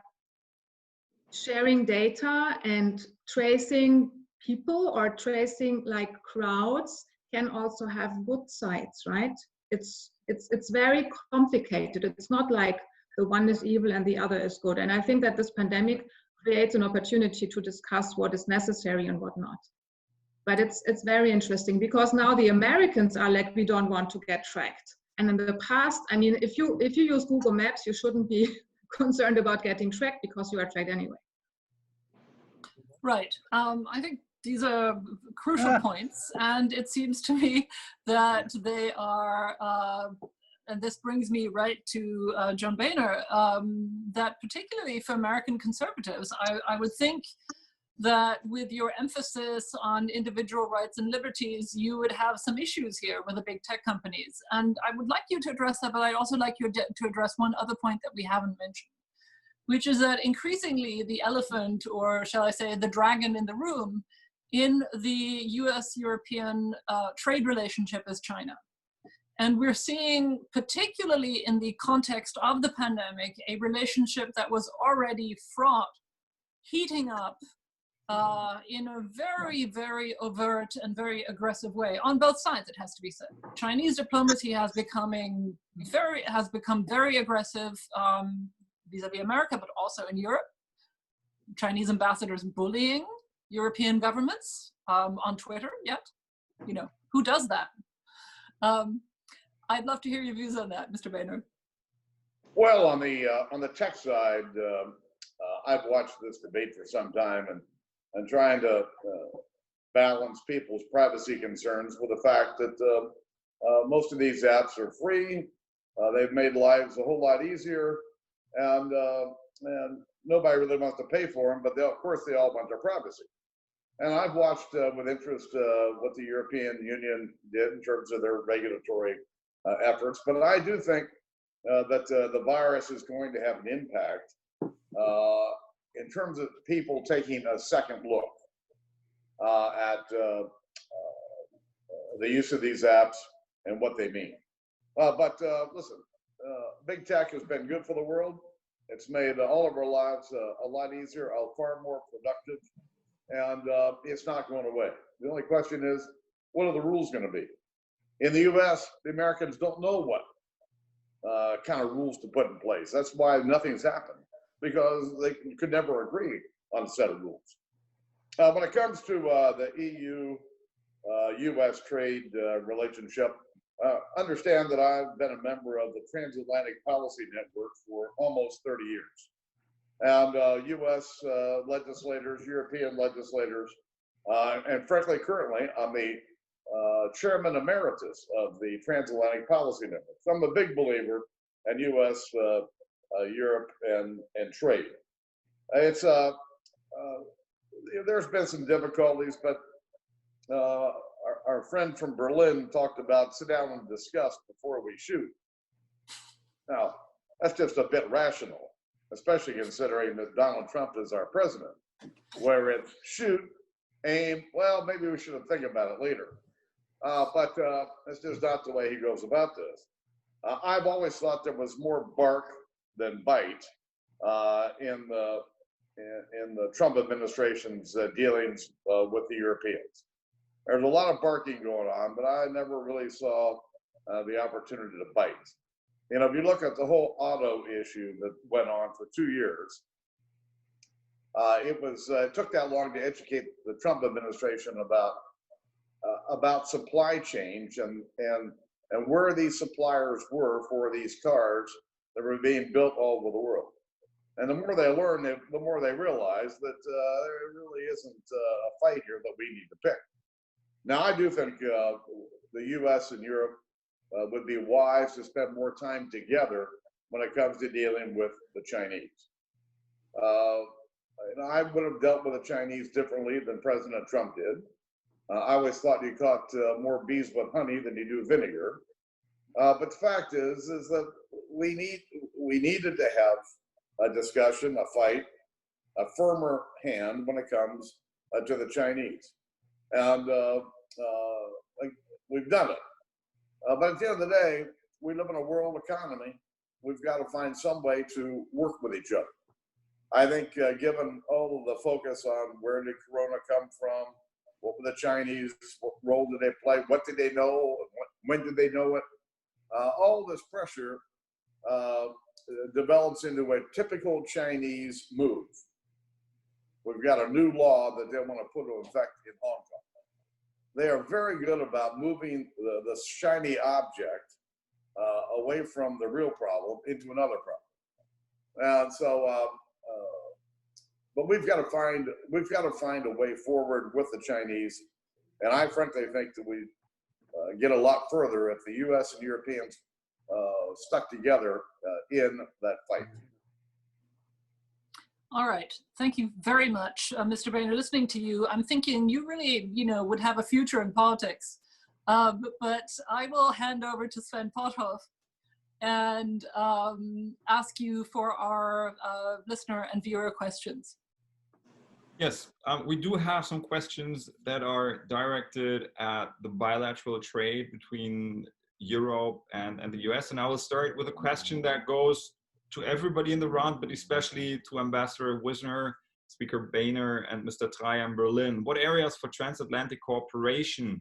Speaker 6: sharing data and tracing people or tracing like crowds can also have good sides, right? It's very complicated. It's not like the one is evil and the other is good. And I think that this pandemic creates an opportunity to discuss what is necessary and what not. But it's very interesting, because now the Americans are like, we don't want to get tracked. And in the past, I mean, if you use Google Maps, you shouldn't be concerned about getting tracked because you are tracked anyway.
Speaker 2: Right. I think these are crucial points, and it seems to me that they are, and this brings me right to John Boehner, that particularly for American conservatives, I would think that with your emphasis on individual rights and liberties, you would have some issues here with the big tech companies. And I would like you to address that, but I'd also like you to address one other point that we haven't mentioned, which is that increasingly the elephant, or shall I say the dragon in the room, in the US-European trade relationship is China. And we're seeing, particularly in the context of the pandemic, a relationship that was already fraught, heating up in a very, very overt and very aggressive way on both sides, it has to be said. Chinese diplomacy has become very aggressive vis-a-vis America, but also in Europe. Chinese ambassadors bullying European governments on Twitter yet? You know, who does that? I'd love to hear your views on that, Mr. Boehner.
Speaker 3: Well, on the tech side, I've watched this debate for some time and trying to balance people's privacy concerns with the fact that most of these apps are free. They've made lives a whole lot easier, and nobody really wants to pay for them. But of course, they all want their privacy. And I've watched with interest what the European Union did in terms of their regulatory efforts. But I do think that the virus is going to have an impact in terms of people taking a second look at the use of these apps and what they mean. But listen, big tech has been good for the world. It's made all of our lives a lot easier, far more productive, and it's not going away. The only question is, what are the rules going to be? In the US, the Americans don't know what kind of rules to put in place. That's why nothing's happened, because they could never agree on a set of rules. When it comes to the EU-US trade relationship, understand that I've been a member of the Transatlantic Policy Network for almost 30 years. And US legislators, European legislators, and frankly, currently, I'm the chairman emeritus of the Transatlantic Policy Network. So I'm a big believer in US, Europe, and trade. It's there's been some difficulties, but our friend from Berlin talked about sit down and discuss before we shoot. Now, that's just a bit rational, especially considering that Donald Trump is our president, where it's shoot, aim, well, maybe we should think about it later. But that's just not the way he goes about this. I've always thought there was more bark than bite in the Trump administration's dealings with the Europeans. There's a lot of barking going on, but I never really saw the opportunity to bite. You know, if you look at the whole auto issue that went on for 2 years, it took that long to educate the Trump administration about supply chains and where these suppliers were for these cars that were being built all over the world. And the more they learn, the more they realize that there really isn't a fight here that we need to pick. Now, I do think the U.S. and Europe would be wise to spend more time together when it comes to dealing with the Chinese. I would have dealt with the Chinese differently than President Trump did. I always thought you caught more bees with honey than you do vinegar. But the fact is that we needed to have a discussion, a fight, a firmer hand when it comes to the Chinese. And we've done it. But at the end of the day, we live in a world economy. We've got to find some way to work with each other. I think given all of the focus on where did Corona come from, what were the Chinese, what role did they play, what did they know, when did they know it, all this pressure develops into a typical Chinese move. We've got a new law that they want to put into effect in Hong Kong. They are very good about moving the shiny object away from the real problem into another problem. And so, but we've got to find a way forward with the Chinese. And I frankly think that we get a lot further if the U.S. and Europeans stuck together in that fight.
Speaker 2: All right, thank you very much, Mr. Boehner. Listening to you, I'm thinking you really, would have a future in politics. But I will hand over to Sven Pothoff and ask you for our listener and viewer questions.
Speaker 1: Yes, we do have some questions that are directed at the bilateral trade between Europe and the US. And I will start with a question that goes to everybody in the round, but especially to Ambassador Wisner, Speaker Boehner, and Mr. Treier in Berlin. What areas for transatlantic cooperation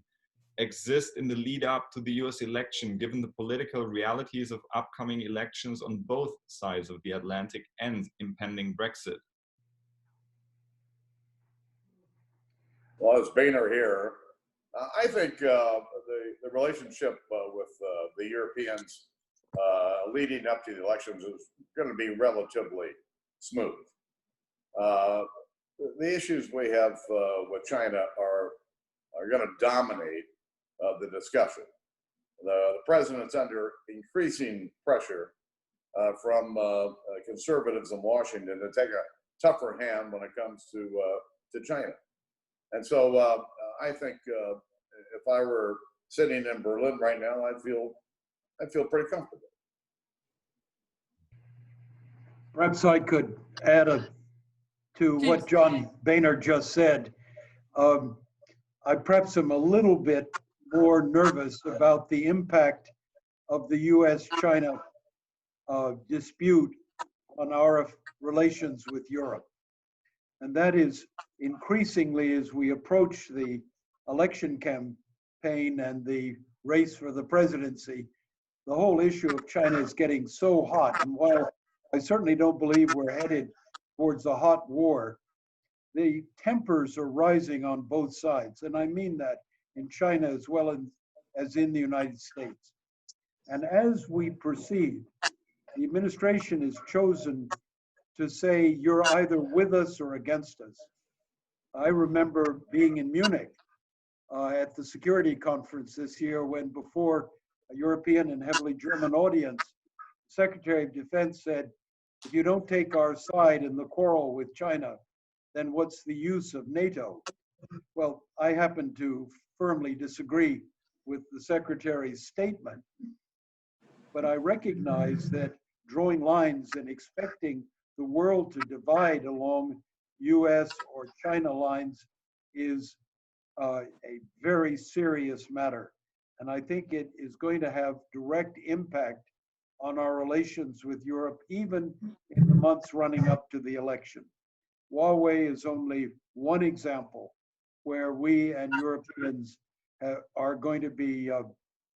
Speaker 1: exist in the lead up to the US election, given the political realities of upcoming elections on both sides of the Atlantic and impending Brexit?
Speaker 3: Well, as Boehner here, I think the relationship with the Europeans leading up to the elections is going to be relatively smooth. The issues we have with China are going to dominate the discussion. The president's under increasing pressure from conservatives in Washington to take a tougher hand when it comes to China. And so I think if I were sitting in Berlin right now, I'd feel pretty comfortable.
Speaker 5: Perhaps I could add to what John Boehner just said. I perhaps am a little bit more nervous about the impact of the US-China dispute on our relations with Europe. And that is increasingly as we approach the election campaign and the race for the presidency, the whole issue of China is getting so hot. And while I certainly don't believe we're headed towards a hot war, the tempers are rising on both sides. And I mean that in China as well as in the United States. And as we proceed, the administration has chosen to say you're either with us or against us. I remember being in Munich at the security conference this year when, before a European and heavily German audience, the Secretary of Defense said, if you don't take our side in the quarrel with China, then what's the use of NATO? Well, I happen to firmly disagree with the Secretary's statement, but I recognize that drawing lines and expecting the world to divide along US or China lines is a very serious matter. And I think it is going to have direct impact on our relations with Europe, even in the months running up to the election. Huawei is only one example where we and Europeans are going to be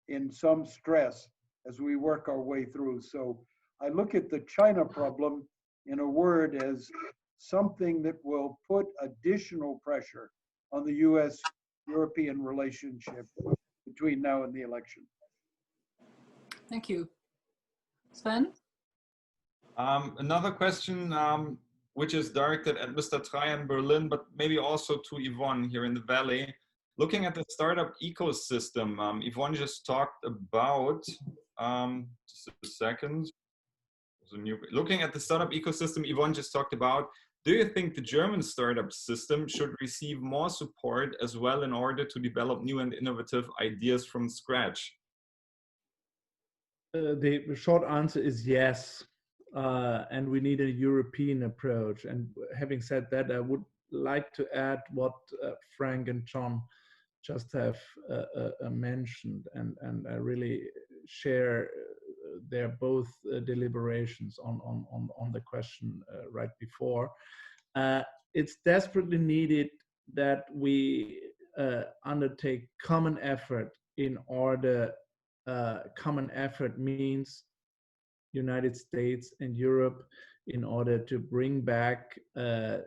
Speaker 5: in some stress as we work our way through. So I look at the China problem, in a word, as something that will put additional pressure on the US-European relationship between now and the election.
Speaker 2: Thank you. Sven?
Speaker 1: Another question which is directed at Mr. Treier in Berlin, but maybe also to Yvonne here in the Valley. Looking at the startup ecosystem, Yvonne just talked about, just a second. Looking at the startup ecosystem Yvonne just talked about, do you think the German startup system should receive more support as well in order to develop new and innovative ideas from scratch?
Speaker 4: The short answer is yes, and we need a European approach. And having said that, I would like to add what Frank and John just have mentioned, and I really share their both deliberations on the question right before. It's desperately needed that we undertake common effort in order. Common effort means United States and Europe in order to bring back a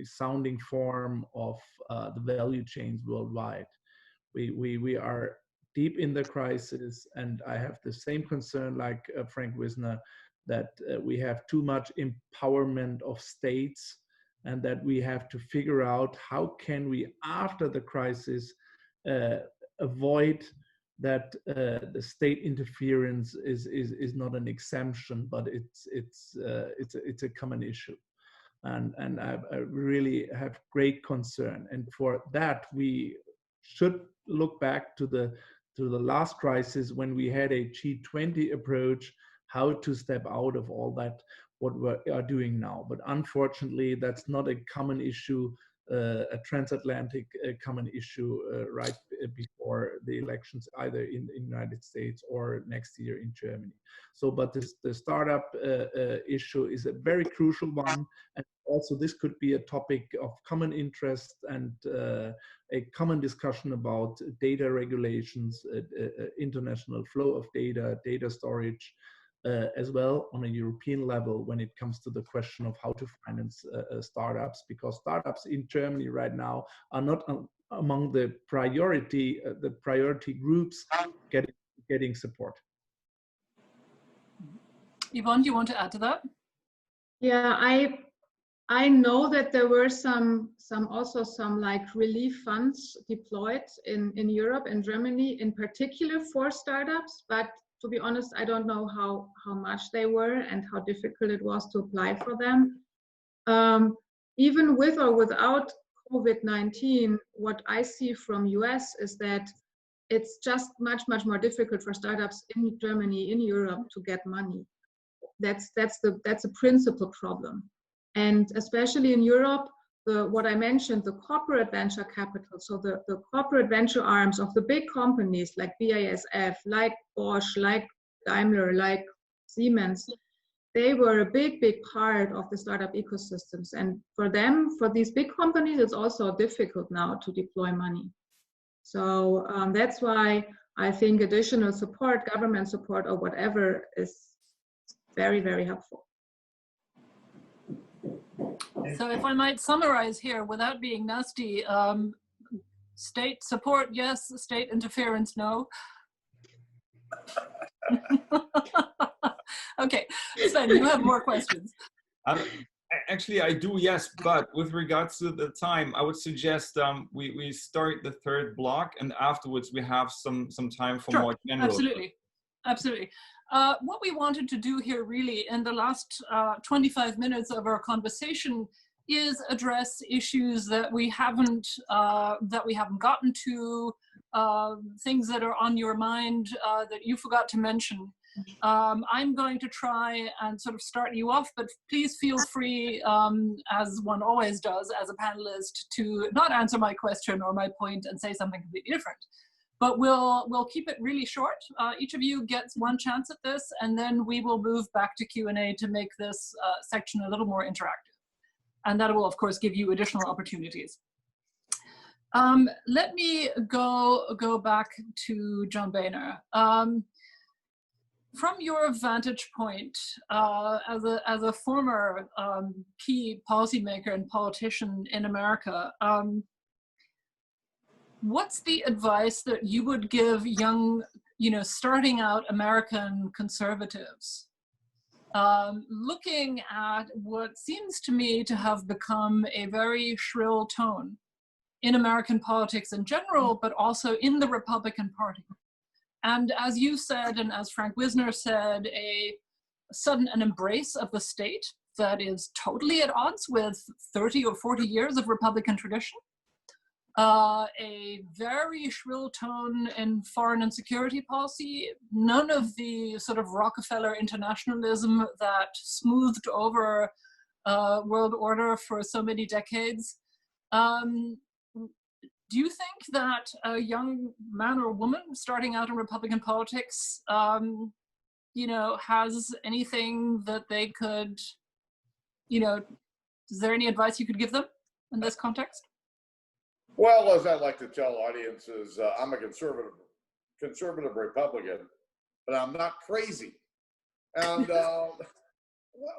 Speaker 4: sounding form of the value chains worldwide. We are deep in the crisis, and I have the same concern like Frank Wisner, that we have too much empowerment of states, and that we have to figure out how can we, after the crisis, avoid that the state interference is not an exemption, but it's a common issue, and I really have great concern. And for that, we should look back to the last crisis when we had a G20 approach, how to step out of all that, what we are doing now. But unfortunately, that's not a common issue, a transatlantic common issue right before the elections, either in the United States or next year in Germany. So, but the startup issue is a very crucial one. And also this could be a topic of common interest and a common discussion about data regulations, international flow of data, data storage, as well on a European level when it comes to the question of how to finance startups, because startups in Germany right now are not among the priority groups getting support.
Speaker 2: Yvonne, do you want to add to that?
Speaker 6: Yeah, I know that there were some like relief funds deployed in Europe and Germany in particular for startups, but to be honest, I don't know how much they were and how difficult it was to apply for them. Even with or without COVID-19, what I see from US is that it's just much more difficult for startups in Germany, in Europe, to get money. That's a principal problem. And especially in Europe, what I mentioned, the corporate venture capital, so the corporate venture arms of the big companies like BASF, like Bosch, like Daimler, like Siemens, they were a big part of the startup ecosystems. And for them, for these big companies, it's also difficult now to deploy money. So that's why I think additional support, government support or whatever, is very helpful.
Speaker 2: So if I might summarize here without being nasty, state support, yes, state interference, no. Okay, Sven, you have more questions.
Speaker 1: Actually, I do, yes, but with regards to the time, I would suggest we start the third block, and afterwards we have some time for more general.
Speaker 2: Absolutely. What we wanted to do here really in the last 25 minutes of our conversation is address issues that we haven't gotten to, things that are on your mind that you forgot to mention. I'm going to try and sort of start you off, but please feel free, as one always does as a panelist, to not answer my question or my point and say something completely different. But we'll keep it really short. Each of you gets one chance at this, and then we will move back to Q&A to make this section a little more interactive. And that will, of course, give you additional opportunities. Let me go back to John Boehner. From your vantage point, as a former key policymaker and politician in America, what's the advice that you would give young, starting out American conservatives, looking at what seems to me to have become a very shrill tone in American politics in general, but also in the Republican Party? And as you said, and as Frank Wisner said, an embrace of the state that is totally at odds with 30 or 40 years of Republican tradition. A very shrill tone in foreign and security policy, none of the sort of Rockefeller internationalism that smoothed over world order for so many decades. Do you think that a young man or woman starting out in Republican politics, has anything that they could, is there any advice you could give them in this context?
Speaker 3: Well, as I like to tell audiences, I'm a conservative Republican, but I'm not crazy. And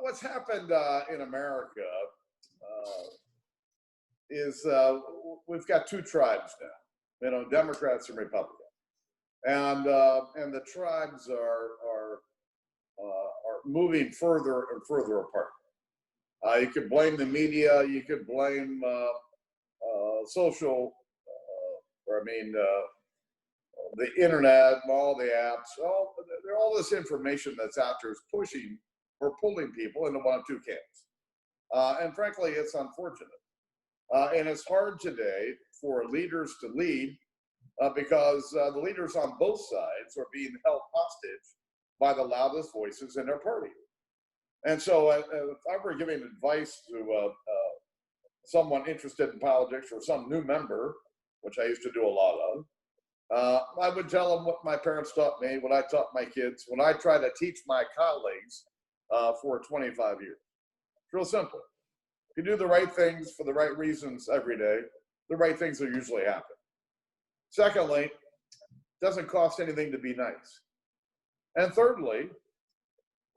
Speaker 3: what's happened in America is we've got two tribes now, Democrats and Republicans, and the tribes are moving further and further apart. You could blame the media, you could blame social, the internet and all the apps, all this information that's out there is pushing or pulling people into one of two camps. And frankly, it's unfortunate. And it's hard today for leaders to lead because the leaders on both sides are being held hostage by the loudest voices in their party. And so if I were giving advice to someone interested in politics or some new member, which I used to do a lot of, I would tell them what my parents taught me, what I taught my kids, what I try to teach my colleagues for 25 years. It's real simple. If you do the right things for the right reasons every day, the right things will usually happen. Secondly, it doesn't cost anything to be nice. And thirdly,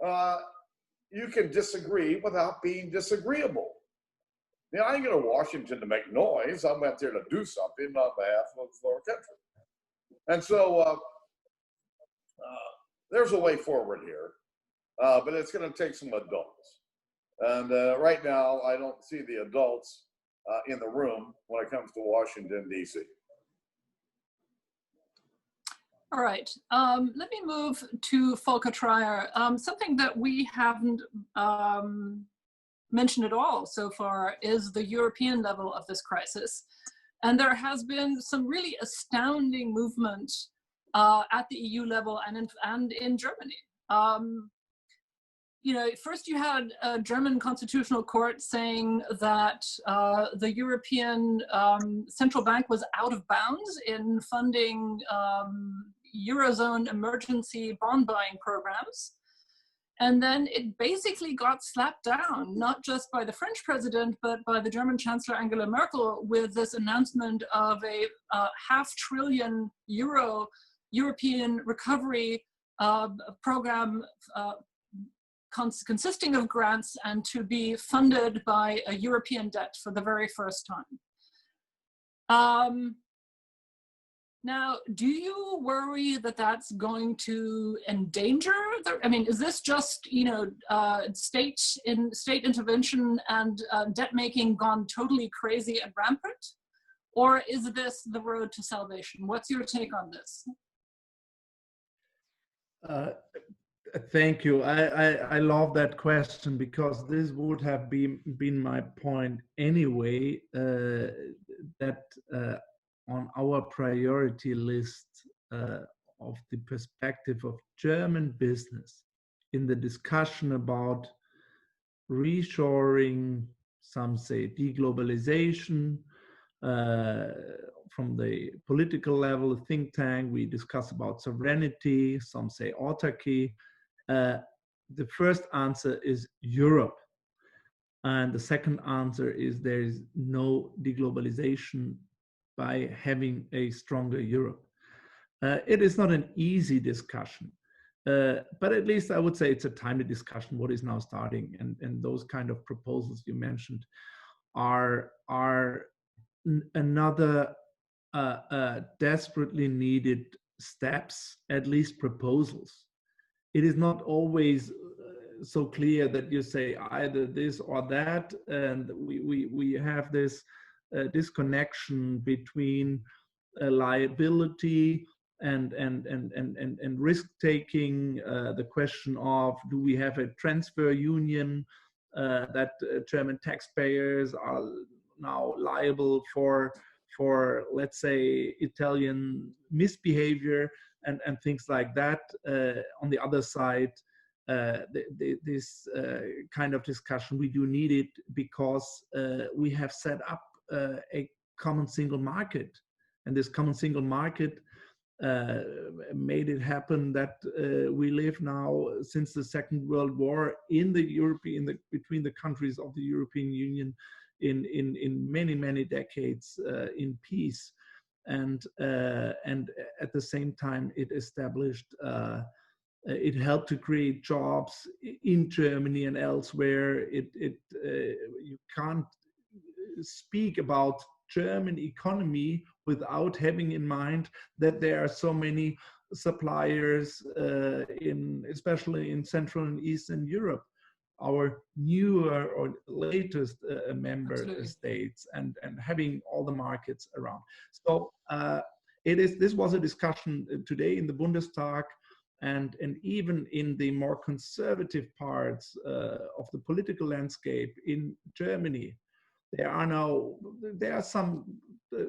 Speaker 3: you can disagree without being disagreeable. Now, I didn't go to Washington to make noise. I went there to do something on behalf of our country. And so there's a way forward here, but it's going to take some adults. And right now, I don't see the adults in the room when it comes to Washington, D.C.
Speaker 2: All right, let me move to Volker Treier. Something that we haven't mentioned at all so far is the European level of this crisis. And there has been some really astounding movement at the EU level and in Germany. You know, first you had a German constitutional court saying that the European Central Bank was out of bounds in funding Eurozone emergency bond buying programs. And then it basically got slapped down, not just by the French president, but by the German Chancellor Angela Merkel with this announcement of a €500 billion European recovery program consisting of grants and to be funded by a European debt for the very first time. Now, do you worry that that's going to endanger I mean, is this just, you know, state intervention and debt making gone totally crazy and rampant? Or is this the road to salvation? What's your take on this?
Speaker 4: Thank you. I love that question because this would have been my point anyway, that on our priority list of the perspective of German business in the discussion about reshoring, some say deglobalization, from the political level, think tank, we discuss about sovereignty, some say autarky. The first answer is Europe. And the second answer is there is no deglobalization by having a stronger Europe. It is not an easy discussion, but at least I would say it's a timely discussion, what is now starting. And those kind of proposals you mentioned are another desperately needed steps, at least proposals. It is not always so clear that you say either this or that, and we have this disconnection between liability and risk taking. The question of, do we have a transfer union that German taxpayers are now liable for let's say Italian misbehavior and things like that. On the other side, this kind of discussion, we do need it because we have set up a common single market, and this common single market made it happen that we live now since the Second World War in the between the countries of the European Union in many decades in peace, and at the same time it established it helped to create jobs in Germany and elsewhere. You can't speak about German economy without having in mind that there are so many suppliers especially in Central and Eastern Europe, our newer or latest member
Speaker 2: Absolutely.
Speaker 4: states, and having all the markets around. So this was a discussion today in the Bundestag, and even in the more conservative parts of the political landscape in Germany, there are some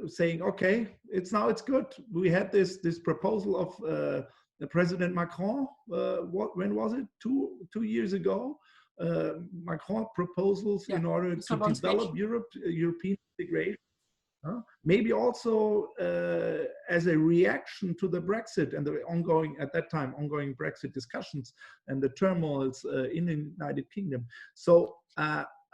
Speaker 4: saying, okay, it's good. We had this proposal of President Macron. When was it? Two years ago. Macron proposals in order to develop European integration. Maybe also as a reaction to the Brexit and the ongoing Brexit discussions and the turmoils in the United Kingdom. So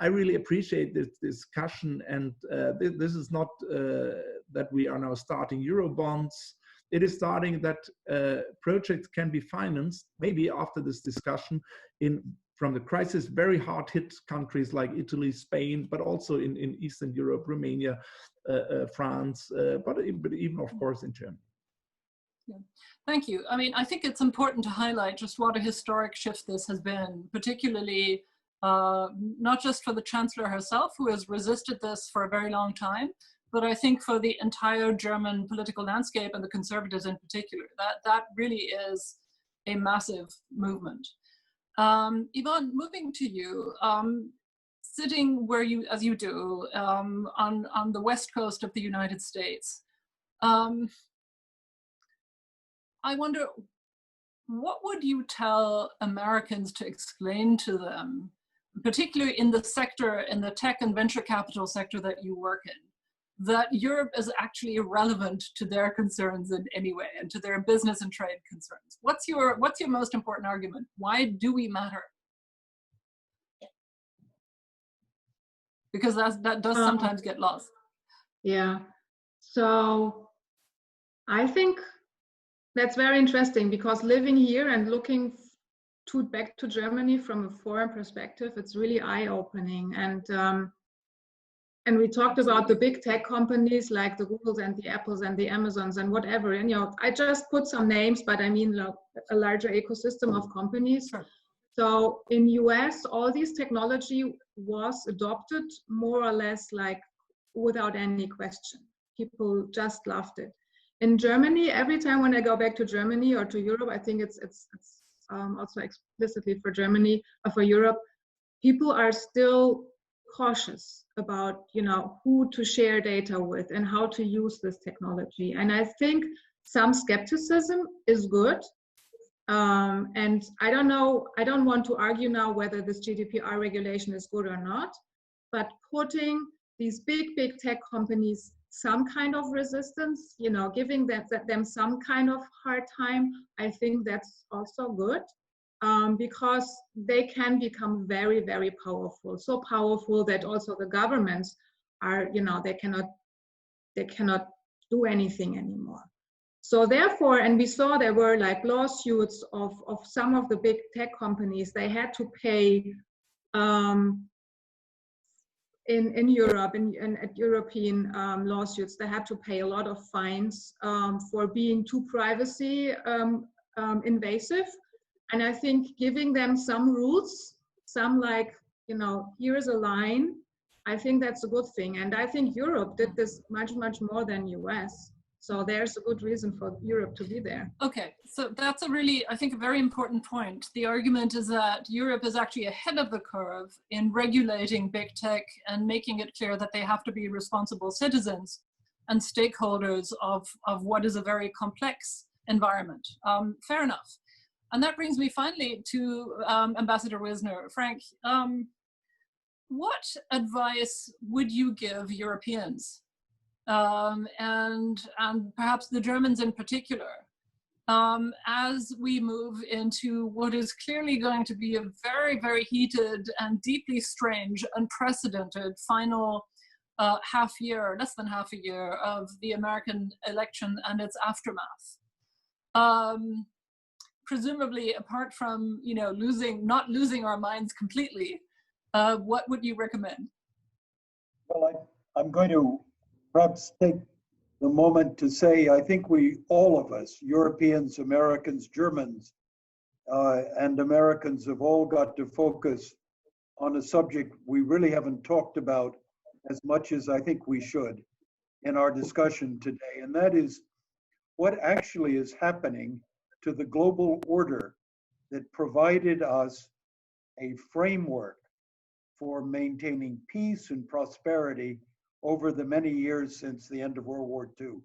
Speaker 4: I really appreciate this discussion, and this is not that we are now starting Eurobonds. it is starting that projects can be financed, maybe after this discussion, from the crisis, very hard hit countries like Italy, Spain, but also in Eastern Europe, Romania, France, but even of course in Germany.
Speaker 2: Yeah. Thank you. I mean, I think it's important to highlight just what a historic shift this has been, particularly not just for the Chancellor herself, who has resisted this for a very long time, but I think for the entire German political landscape and the Conservatives in particular. That really is a massive movement. Yvonne, moving to you, sitting where you, as you do, on the west coast of the United States, I wonder, what would you tell Americans to explain to them, particularly in the sector, in the tech and venture capital sector that you work in, that Europe is actually irrelevant to their concerns in any way and to their business and trade concerns? What's your most important argument? Why do we matter? Because that does sometimes get lost.
Speaker 6: Yeah, so I think that's very interesting, because living here and looking back to Germany from a foreign perspective, it's really eye-opening. And we talked about the big tech companies like the Googles and the Apples and the Amazons and whatever. And I just put some names, but I mean a larger ecosystem of companies.
Speaker 2: Sure.
Speaker 6: So in US, all these technology was adopted more or less like without any question. People just loved it. In Germany, every time when I go back to Germany or to Europe, I think it's also explicitly for Germany or for Europe, people are still cautious about who to share data with and how to use this technology. And I think some skepticism is good. And I don't know, I don't want to argue now whether this GDPR regulation is good or not, but putting these big tech companies some kind of resistance, giving them some kind of hard time, I think that's also good, because they can become very, very powerful. So powerful that also the governments are, they cannot do anything anymore. So therefore, and we saw there were like lawsuits of some of the big tech companies. They had to pay in Europe, and at European lawsuits, they had to pay a lot of fines for being too privacy invasive. And I think giving them some rules, some here's a line, I think that's a good thing. And I think Europe did this much, much more than US. So there's a good reason for Europe to be there.
Speaker 2: Okay, so that's I think, a very important point. The argument is that Europe is actually ahead of the curve in regulating big tech and making it clear that they have to be responsible citizens and stakeholders of what is a very complex environment. Fair enough. And that brings me finally to Ambassador Wisner. Frank, what advice would you give Europeans? And perhaps the Germans in particular, as we move into what is clearly going to be a very, very heated and deeply strange, unprecedented final less than half a year of the American election and its aftermath. Presumably, apart from not losing our minds completely, what would you recommend?
Speaker 5: Well, I'm going to perhaps take the moment to say, I think all of us, Europeans, Americans, Germans, and Americans have all got to focus on a subject we really haven't talked about as much as I think we should in our discussion today. And that is what actually is happening to the global order that provided us a framework for maintaining peace and prosperity over the many years since the end of World War II.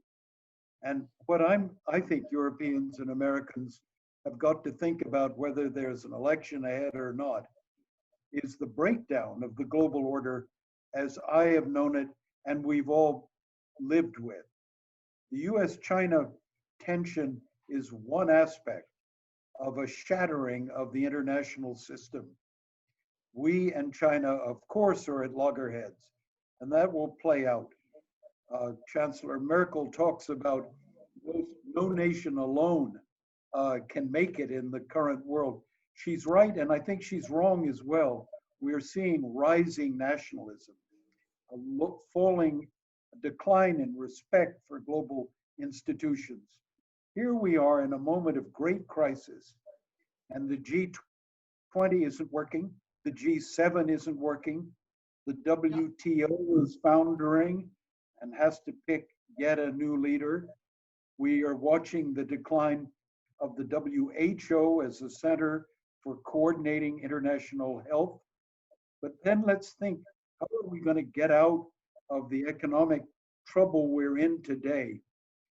Speaker 5: And what I think Europeans and Americans have got to think about, whether there's an election ahead or not, is the breakdown of the global order as I have known it and we've all lived with. The US-China tension is one aspect of a shattering of the international system. We and China, of course, are at loggerheads, and that will play out. Chancellor Merkel talks about no nation alone can make it in the current world. She's right, and I think she's wrong as well. We're seeing rising nationalism, a decline in respect for global institutions. Here we are in a moment of great crisis, and the G20 isn't working, the G7 isn't working, the WTO is foundering and has to pick yet a new leader. We are watching the decline of the WHO as a center for coordinating international health. But then let's think, how are we going to get out of the economic trouble we're in today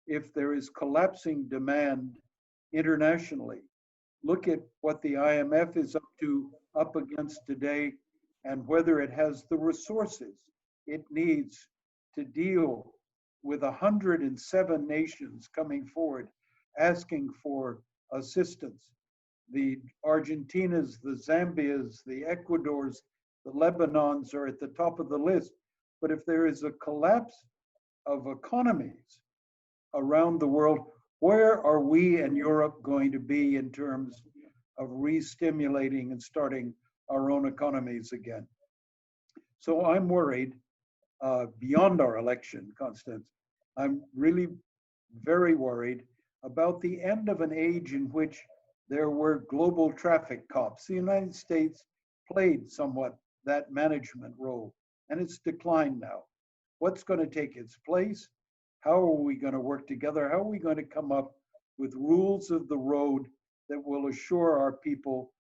Speaker 5: if there is collapsing demand internationally? Look at what the IMF is up against today, and whether it has the resources it needs to deal with 107 nations coming forward asking for assistance. The Argentinas, the Zambias, the Ecuadors, the Lebanons are at the top of the list. But if there is a collapse of economies around the world, where are we and Europe going to be in terms of re-stimulating and starting our own economies again? So I'm worried beyond our election, Constance. I'm really very worried about the end of an age in which there were global traffic cops. The United States played somewhat that management role, and it's declined now. What's going to take its place? How are we going to work together? How are we going to come up with rules of the road that will assure our people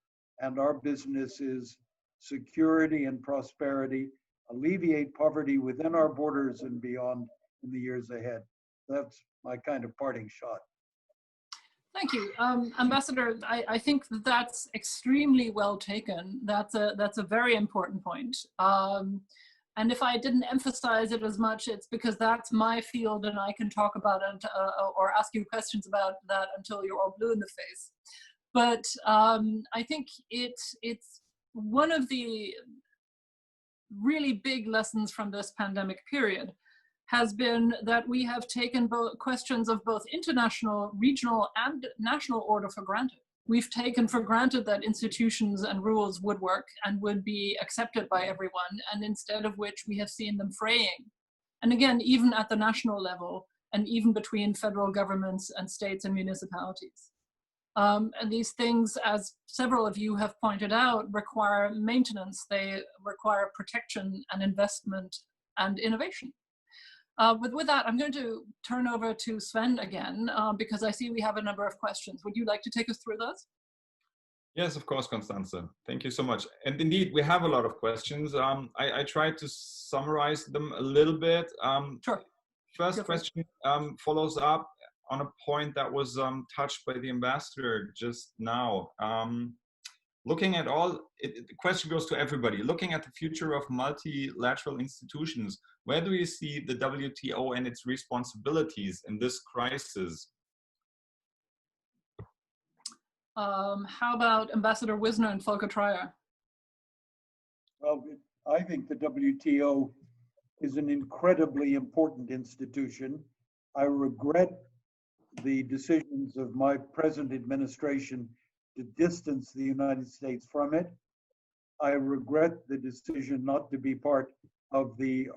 Speaker 5: and our businesses security and prosperity, alleviate poverty within our borders and beyond in the years ahead? That's my kind of parting shot.
Speaker 2: Thank you, Ambassador. I think that's extremely well taken. That's a very important point. And if I didn't emphasize it as much, it's because that's my field, and I can talk about it or ask you questions about that until you're all blue in the face. But I think it's one of the really big lessons from this pandemic period has been that we have taken questions of both international, regional, and national order for granted. We've taken for granted that institutions and rules would work and would be accepted by everyone, and instead of which we have seen them fraying. And again, even at the national level, and even between federal governments and states and municipalities. And these things, as several of you have pointed out, require maintenance. They require protection and investment and innovation. With that, I'm going to turn over to Sven again, because I see we have a number of questions. Would you like to take us through those?
Speaker 1: Yes, of course, Constanze. Thank you so much. And indeed, we have a lot of questions. I tried to summarize them a little bit.
Speaker 2: Sure.
Speaker 1: First question follows up on a point that was touched by the ambassador just now. Looking at the question goes to everybody. Looking at the future of multilateral institutions, where do you see the WTO and its responsibilities in this crisis?
Speaker 2: How about Ambassador Wisner and Volker Treier?
Speaker 5: Well, I think the WTO is an incredibly important institution. I regret the decisions of my present administration to distance the United States from it. I regret the decision not to be part of the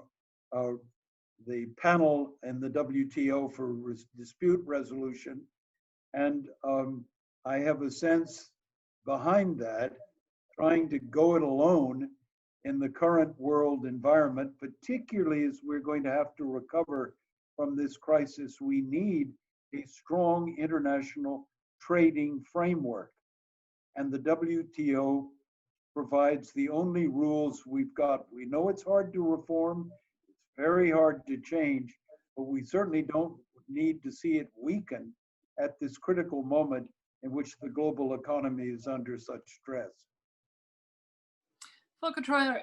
Speaker 5: panel in the WTO for dispute resolution. And I have a sense behind that, trying to go it alone in the current world environment, particularly as we're going to have to recover from this crisis, we need a strong international trading framework. And the WTO provides the only rules we've got. We know it's hard to reform, it's very hard to change, but we certainly don't need to see it weaken at this critical moment in which the global economy is under such stress.
Speaker 2: Volker Treier,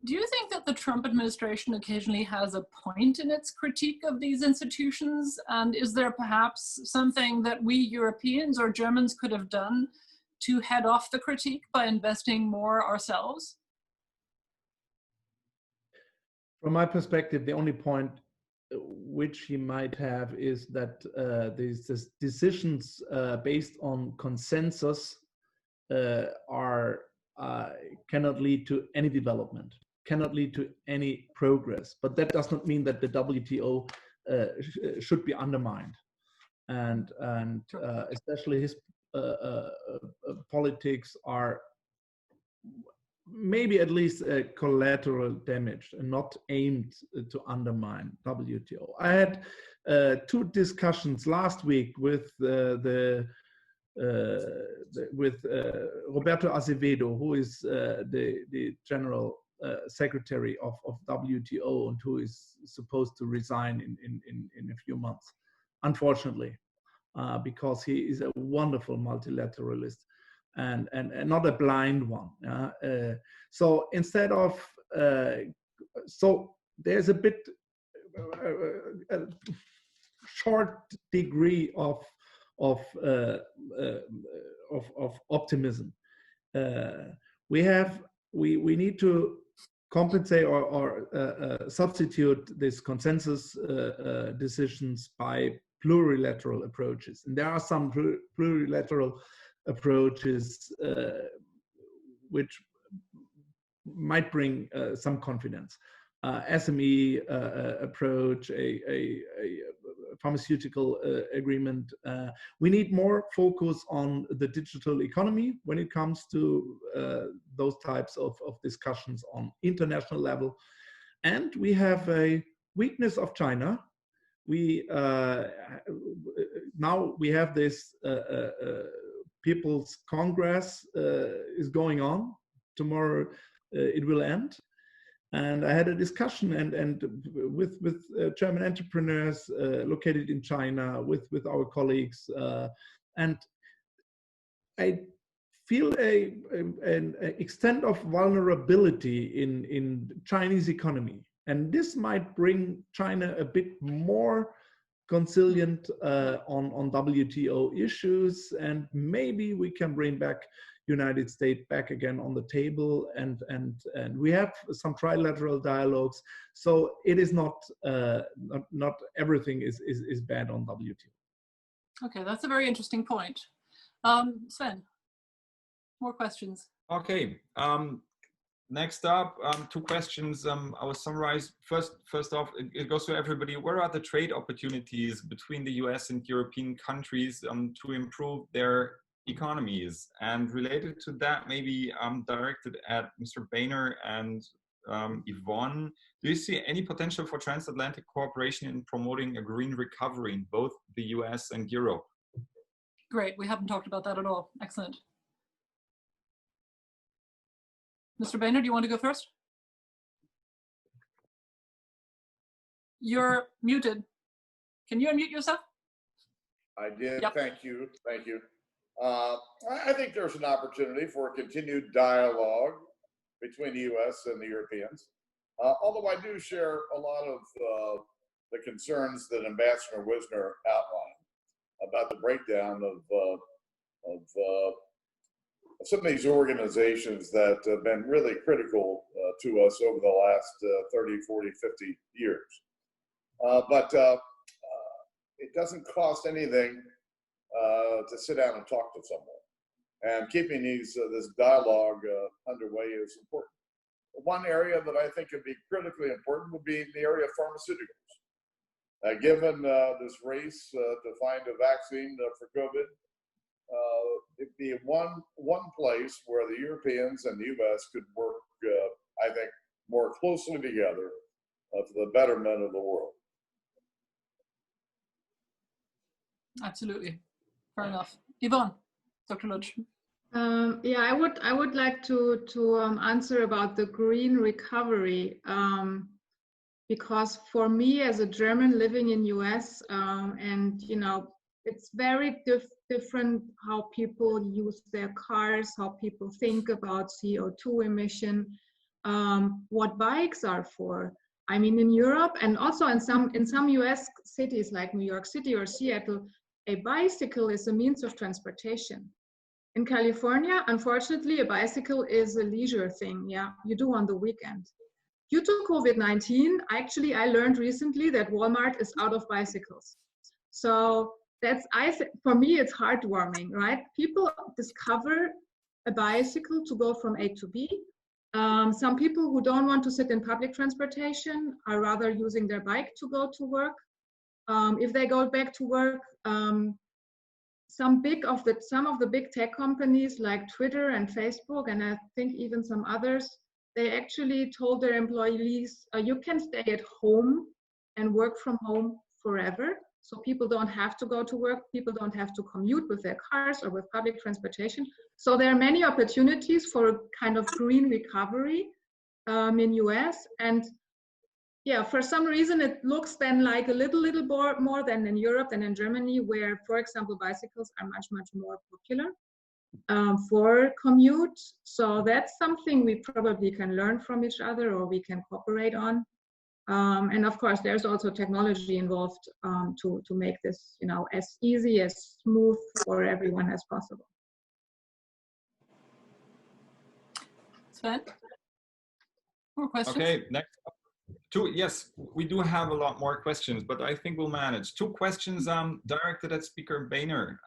Speaker 2: do you think that the Trump administration occasionally has a point in its critique of these institutions? And is there perhaps something that we Europeans or Germans could have done to head off the critique by investing more ourselves?
Speaker 4: From my perspective, the only point which he might have is that these decisions based on consensus cannot lead to any development, cannot lead to any progress. But that does not mean that the WTO should be undermined, and especially his politics are maybe at least collateral damage and not aimed to undermine WTO. I had two discussions last week with Roberto Azevedo, who is the General Secretary of WTO and who is supposed to resign in a few months, unfortunately, because he is a wonderful multilateralist and not a blind one. So instead of, so there's a bit a short degree of optimism. We need to compensate or substitute these consensus decisions by plurilateral approaches, and there are some plurilateral approaches which might bring some confidence. SME approach, a pharmaceutical agreement. We need more focus on the digital economy when it comes to those types of discussions on international level. And we have a weakness of China. We now we have this People's Congress is going on. Tomorrow it will end. And I had a discussion and with German entrepreneurs located in China, with our colleagues, and I feel an extent of vulnerability in Chinese economy, and this might bring China a bit more conciliant on WTO issues, and maybe we can bring back United States back again on the table, and we have some trilateral dialogues. So it is not everything is bad on WTO.
Speaker 2: Okay, that's a very interesting point. Sven, more questions.
Speaker 1: Okay. Next up, two questions. I will summarize. First off, it goes to everybody. Where are the trade opportunities between the US and European countries to improve their economies? And related to that, maybe directed at Mr. Boehner and Yvonne, do you see any potential for transatlantic cooperation in promoting a green recovery in both the US and Europe?
Speaker 2: Great, we haven't talked about that at all. Excellent. Mr. Boehner, do you want to go first? You're muted. Can you unmute yourself?
Speaker 3: I did.
Speaker 2: Yep.
Speaker 3: Thank you. Thank you. I think there's an opportunity for a continued dialogue between the U.S. and the Europeans, although I do share a lot of the concerns that Ambassador Wisner outlined about the breakdown of some of these organizations that have been really critical to us over the last 30, 40, 50 years. But it doesn't cost anything to sit down and talk to someone. And keeping this dialogue underway is important. One area that I think would be critically important would be the area of pharmaceuticals. Given this race to find a vaccine for COVID, it'd be one place where the Europeans and the US could work, I think, more closely together for the betterment of the world.
Speaker 2: Absolutely. Fair enough. Yvonne, Dr. Lutsch.
Speaker 6: Yeah, I would like to answer about the green recovery, because for me as a German living in US, and you know, it's very different how people use their cars, how people think about CO2 emission, what bikes are for. I mean, in Europe and also in some US cities like New York City or Seattle, a bicycle is a means of transportation. In California, unfortunately, a bicycle is a leisure thing. Yeah, you do on the weekend. due to COVID-19, actually, I learned recently that Walmart is out of bicycles. So that's, for me, it's heartwarming, right? People discover a bicycle to go from A to B. Some people who don't want to sit in public transportation are rather using their bike to go to work. If they go back to work, some of the big tech companies like Twitter and Facebook, and I think even some others, they actually told their employees, you can stay at home and work from home forever. So people don't have to go to work. People don't have to commute with their cars or with public transportation. So there are many opportunities for a kind of green recovery in US. And yeah, for some reason, it looks then like a little more than in Europe and in Germany, where, for example, bicycles are much, much more popular for commute. So that's something we probably can learn from each other, or we can cooperate on. And of course, there's also technology involved to make this, you know, as easy, as smooth for everyone as possible.
Speaker 2: Sven? More questions?
Speaker 1: Okay, next up. Yes, we do have a lot more questions, but I think we'll manage. 2 questions directed at Speaker Boehner.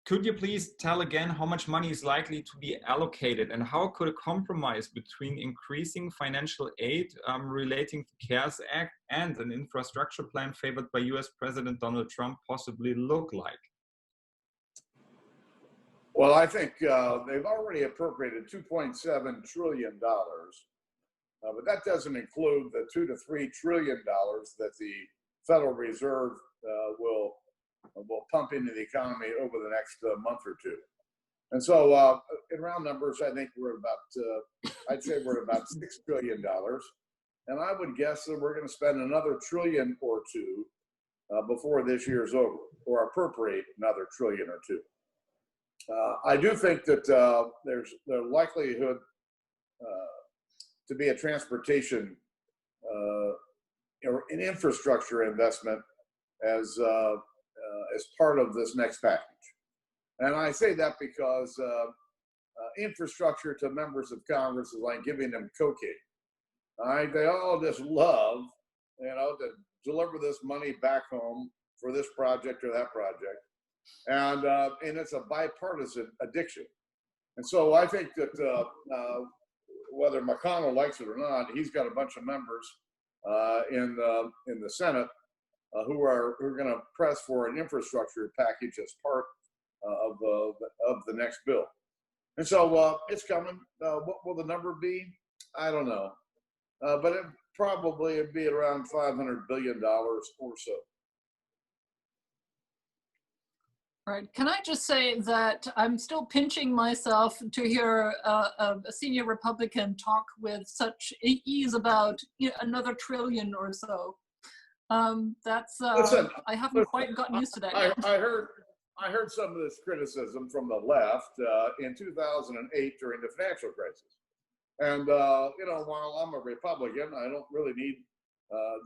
Speaker 1: Could you please tell again how much money is likely to be allocated, and how could a compromise between increasing financial aid relating to CARES Act and an infrastructure plan favored by US President Donald Trump possibly look like?
Speaker 3: Well, I think they've already appropriated $2.7 trillion, but that doesn't include the $2 to $3 trillion that the Federal Reserve will pump into the economy over the next month or two. And so in round numbers, I think we're about, I'd say we're about $6 trillion. And I would guess that we're going to spend another trillion or two before this year's over, or appropriate another trillion or two. I do think that there's the likelihood to be a transportation or an infrastructure investment as part of this next package. And I say that because infrastructure to members of Congress is like giving them cocaine. All right, they all just love, you know, to deliver this money back home for this project or that project. And it's a bipartisan addiction. And so I think that whether McConnell likes it or not, he's got a bunch of members in the Senate who are going to press for an infrastructure package as part of the next bill. And so it's coming. What will the number be? I don't know. But it probably would be around $500 billion or so.
Speaker 2: Right. Can I just say that I'm still pinching myself to hear a senior Republican talk with such ease about, you know, another trillion or so.
Speaker 3: Listen,
Speaker 2: I haven't quite gotten used to that yet.
Speaker 3: I heard some of this criticism from the left in 2008 during the financial crisis. And, you know, while I'm a Republican, I don't really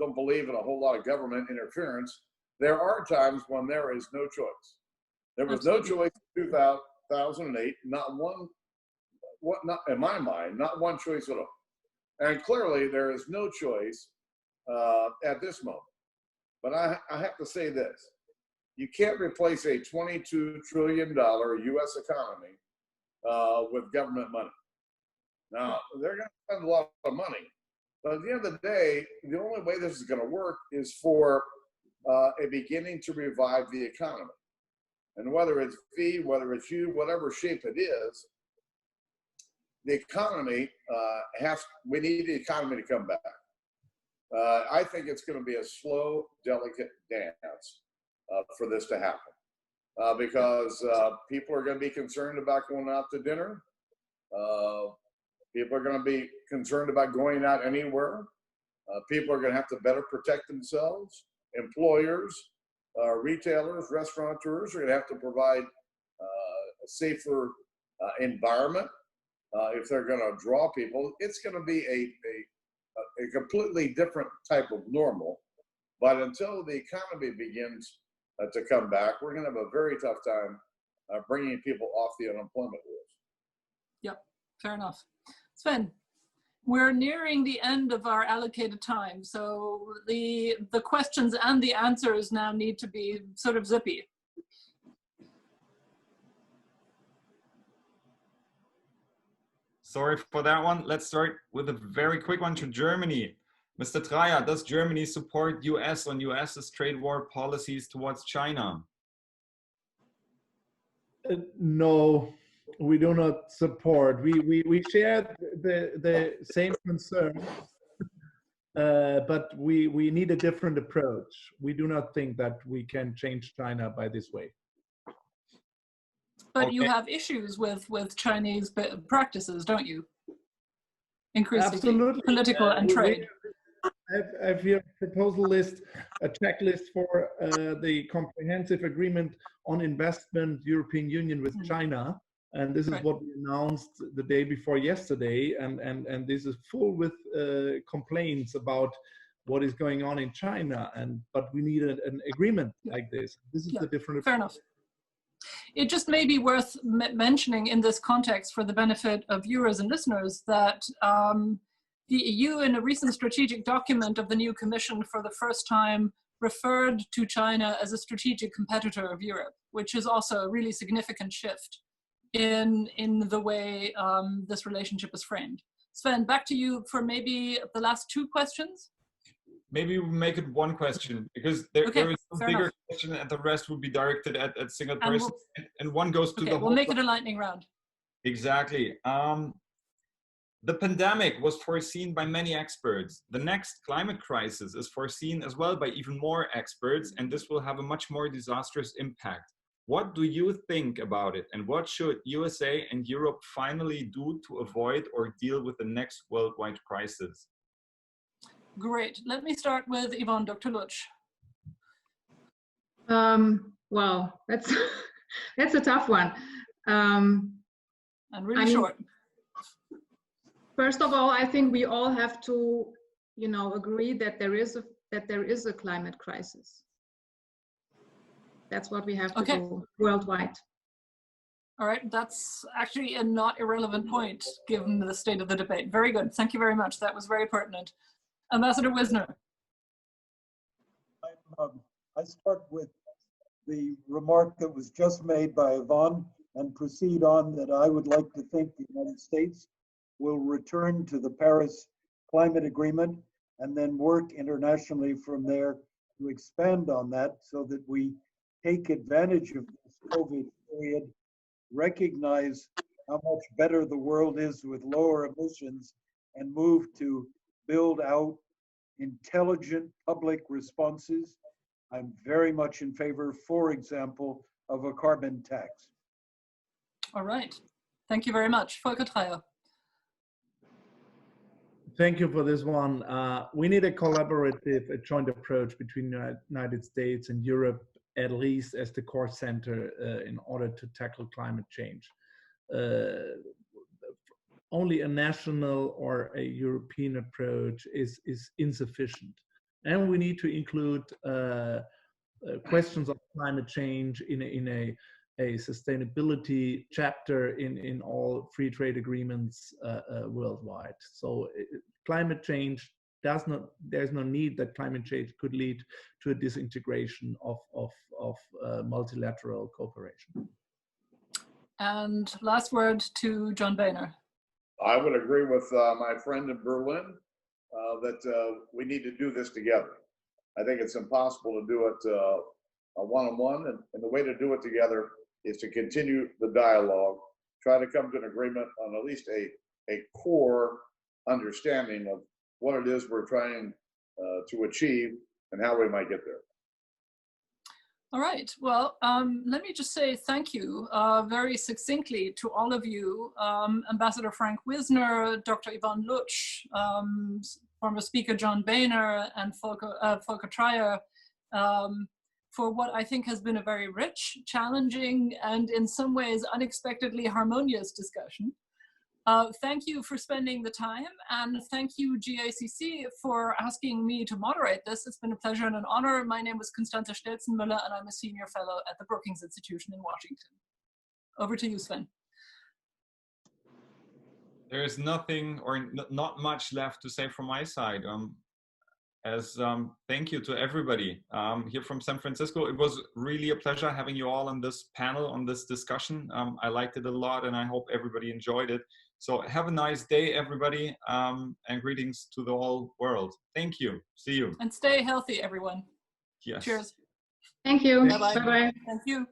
Speaker 3: don't believe in a whole lot of government interference. There are times when there is no choice. There was no choice in 2008, not in my mind, not one choice at all. And clearly there is no choice at this moment. But I have to say this, you can't replace a $22 trillion US economy with government money. Now, they're going to spend a lot of money, but at the end of the day, the only way this is going to work is for a beginning to revive the economy. And whether it's V, whether it's U, whatever shape it is, the economy we need the economy to come back. I think it's going to be a slow, delicate dance for this to happen because people are going to be concerned about going out to dinner. People are going to be concerned about going out anywhere. People are going to have to better protect themselves. Employers, retailers, restaurateurs are going to have to provide a safer environment if they're going to draw people. It's going to be a completely different type of normal. But until the economy begins to come back, we're going to have a very tough time bringing people off the unemployment rules.
Speaker 2: Yep, fair enough. Sven? we're nearing the end of our allocated time, so the questions and the answers now need to be sort of zippy.
Speaker 1: Sorry for that one. Let's start with a very quick one to Germany. Mr. Treier, does Germany support US on US's trade war policies towards China?
Speaker 4: No, we do not support. We share the same concern, but we need a different approach. We do not think that we can change China by this way.
Speaker 2: But
Speaker 1: Okay.
Speaker 2: you have issues with Chinese practices, don't you? Increasingly,
Speaker 4: Absolutely.
Speaker 2: political and trade.
Speaker 4: I have here a proposal list, a checklist for the comprehensive agreement on investment European Union with China. And this is
Speaker 2: Right.
Speaker 4: what we announced the day before yesterday. And this is full with complaints about what is going on in China. But we need an agreement like this. This is the different.
Speaker 2: Fair enough. It just may be worth mentioning in this context for the benefit of viewers and listeners that the EU in a recent strategic document of the new Commission for the first time referred to China as a strategic competitor of Europe, which is also a really significant shift in the way this relationship is framed. Sven, back to you for maybe the last two questions.
Speaker 1: Maybe we make it one question, because there is a bigger
Speaker 2: enough.
Speaker 1: question and the rest would be directed at single persons, and one goes to the whole.
Speaker 2: We'll make it a lightning round.
Speaker 1: Exactly. The pandemic was foreseen by many experts. The next climate crisis is foreseen as well by even more experts, and this will have a much more disastrous impact. What do you think about it, and what should USA and Europe finally do to avoid or deal with the next worldwide crisis?
Speaker 2: Great. Let me start with Yvonne, Dr. Lutsch.
Speaker 6: Well, that's a tough one.
Speaker 2: And really short.
Speaker 6: First of all, I think we all have to, agree that there is a climate crisis. That's what we have to do worldwide.
Speaker 2: All right, that's actually a not irrelevant point given the state of the debate. Very good. Thank you very much. That was very pertinent. Ambassador Wisner.
Speaker 5: I start with the remark that was just made by Yvonne and proceed on that I would like to think the United States will return to the Paris Climate Agreement and then work internationally from there to expand on that so that we take advantage of this COVID period, recognize how much better the world is with lower emissions, and move to build out intelligent public responses. I'm very much in favor, for example, of a carbon tax.
Speaker 2: All right. Thank you very much. Volker Treier.
Speaker 4: Thank you for this one. We need a collaborative, a joint approach between the United States and Europe, at least as the core center in order to tackle climate change. Only a national or a European approach is insufficient. And we need to include questions of climate change in a sustainability chapter in all free trade agreements worldwide. So climate change there's no need that climate change could lead to a disintegration of multilateral cooperation.
Speaker 2: And last word to John Boehner.
Speaker 3: I would agree with my friend in Berlin that we need to do this together. I think it's impossible to do it one-on-one, and the way to do it together is to continue the dialogue, try to come to an agreement on at least a core understanding of what it is we're trying to achieve and how we might get there.
Speaker 2: All right. Well, let me just say thank you very succinctly to all of you, Ambassador Frank Wisner, Dr. Yvonne Lutsch, former speaker John Boehner, and Volker Treier, for what I think has been a very rich, challenging, and in some ways unexpectedly harmonious discussion. Thank you for spending the time, and thank you GICC for asking me to moderate this. It's been a pleasure and an honor. My name is Constanze Stelzenmüller, and I'm a senior fellow at the Brookings Institution in Washington. Over to you, Sven.
Speaker 1: there is nothing or not much left to say from my side. Thank you to everybody here from San Francisco. It was really a pleasure having you all on this panel, on this discussion. I liked it a lot, and I hope everybody enjoyed it. So have a nice day, everybody, and greetings to the whole world. Thank you. See you.
Speaker 2: And stay healthy, everyone.
Speaker 1: Yes.
Speaker 2: Cheers.
Speaker 6: Thank you.
Speaker 2: Bye-bye.
Speaker 6: Bye-bye.
Speaker 2: Thank you.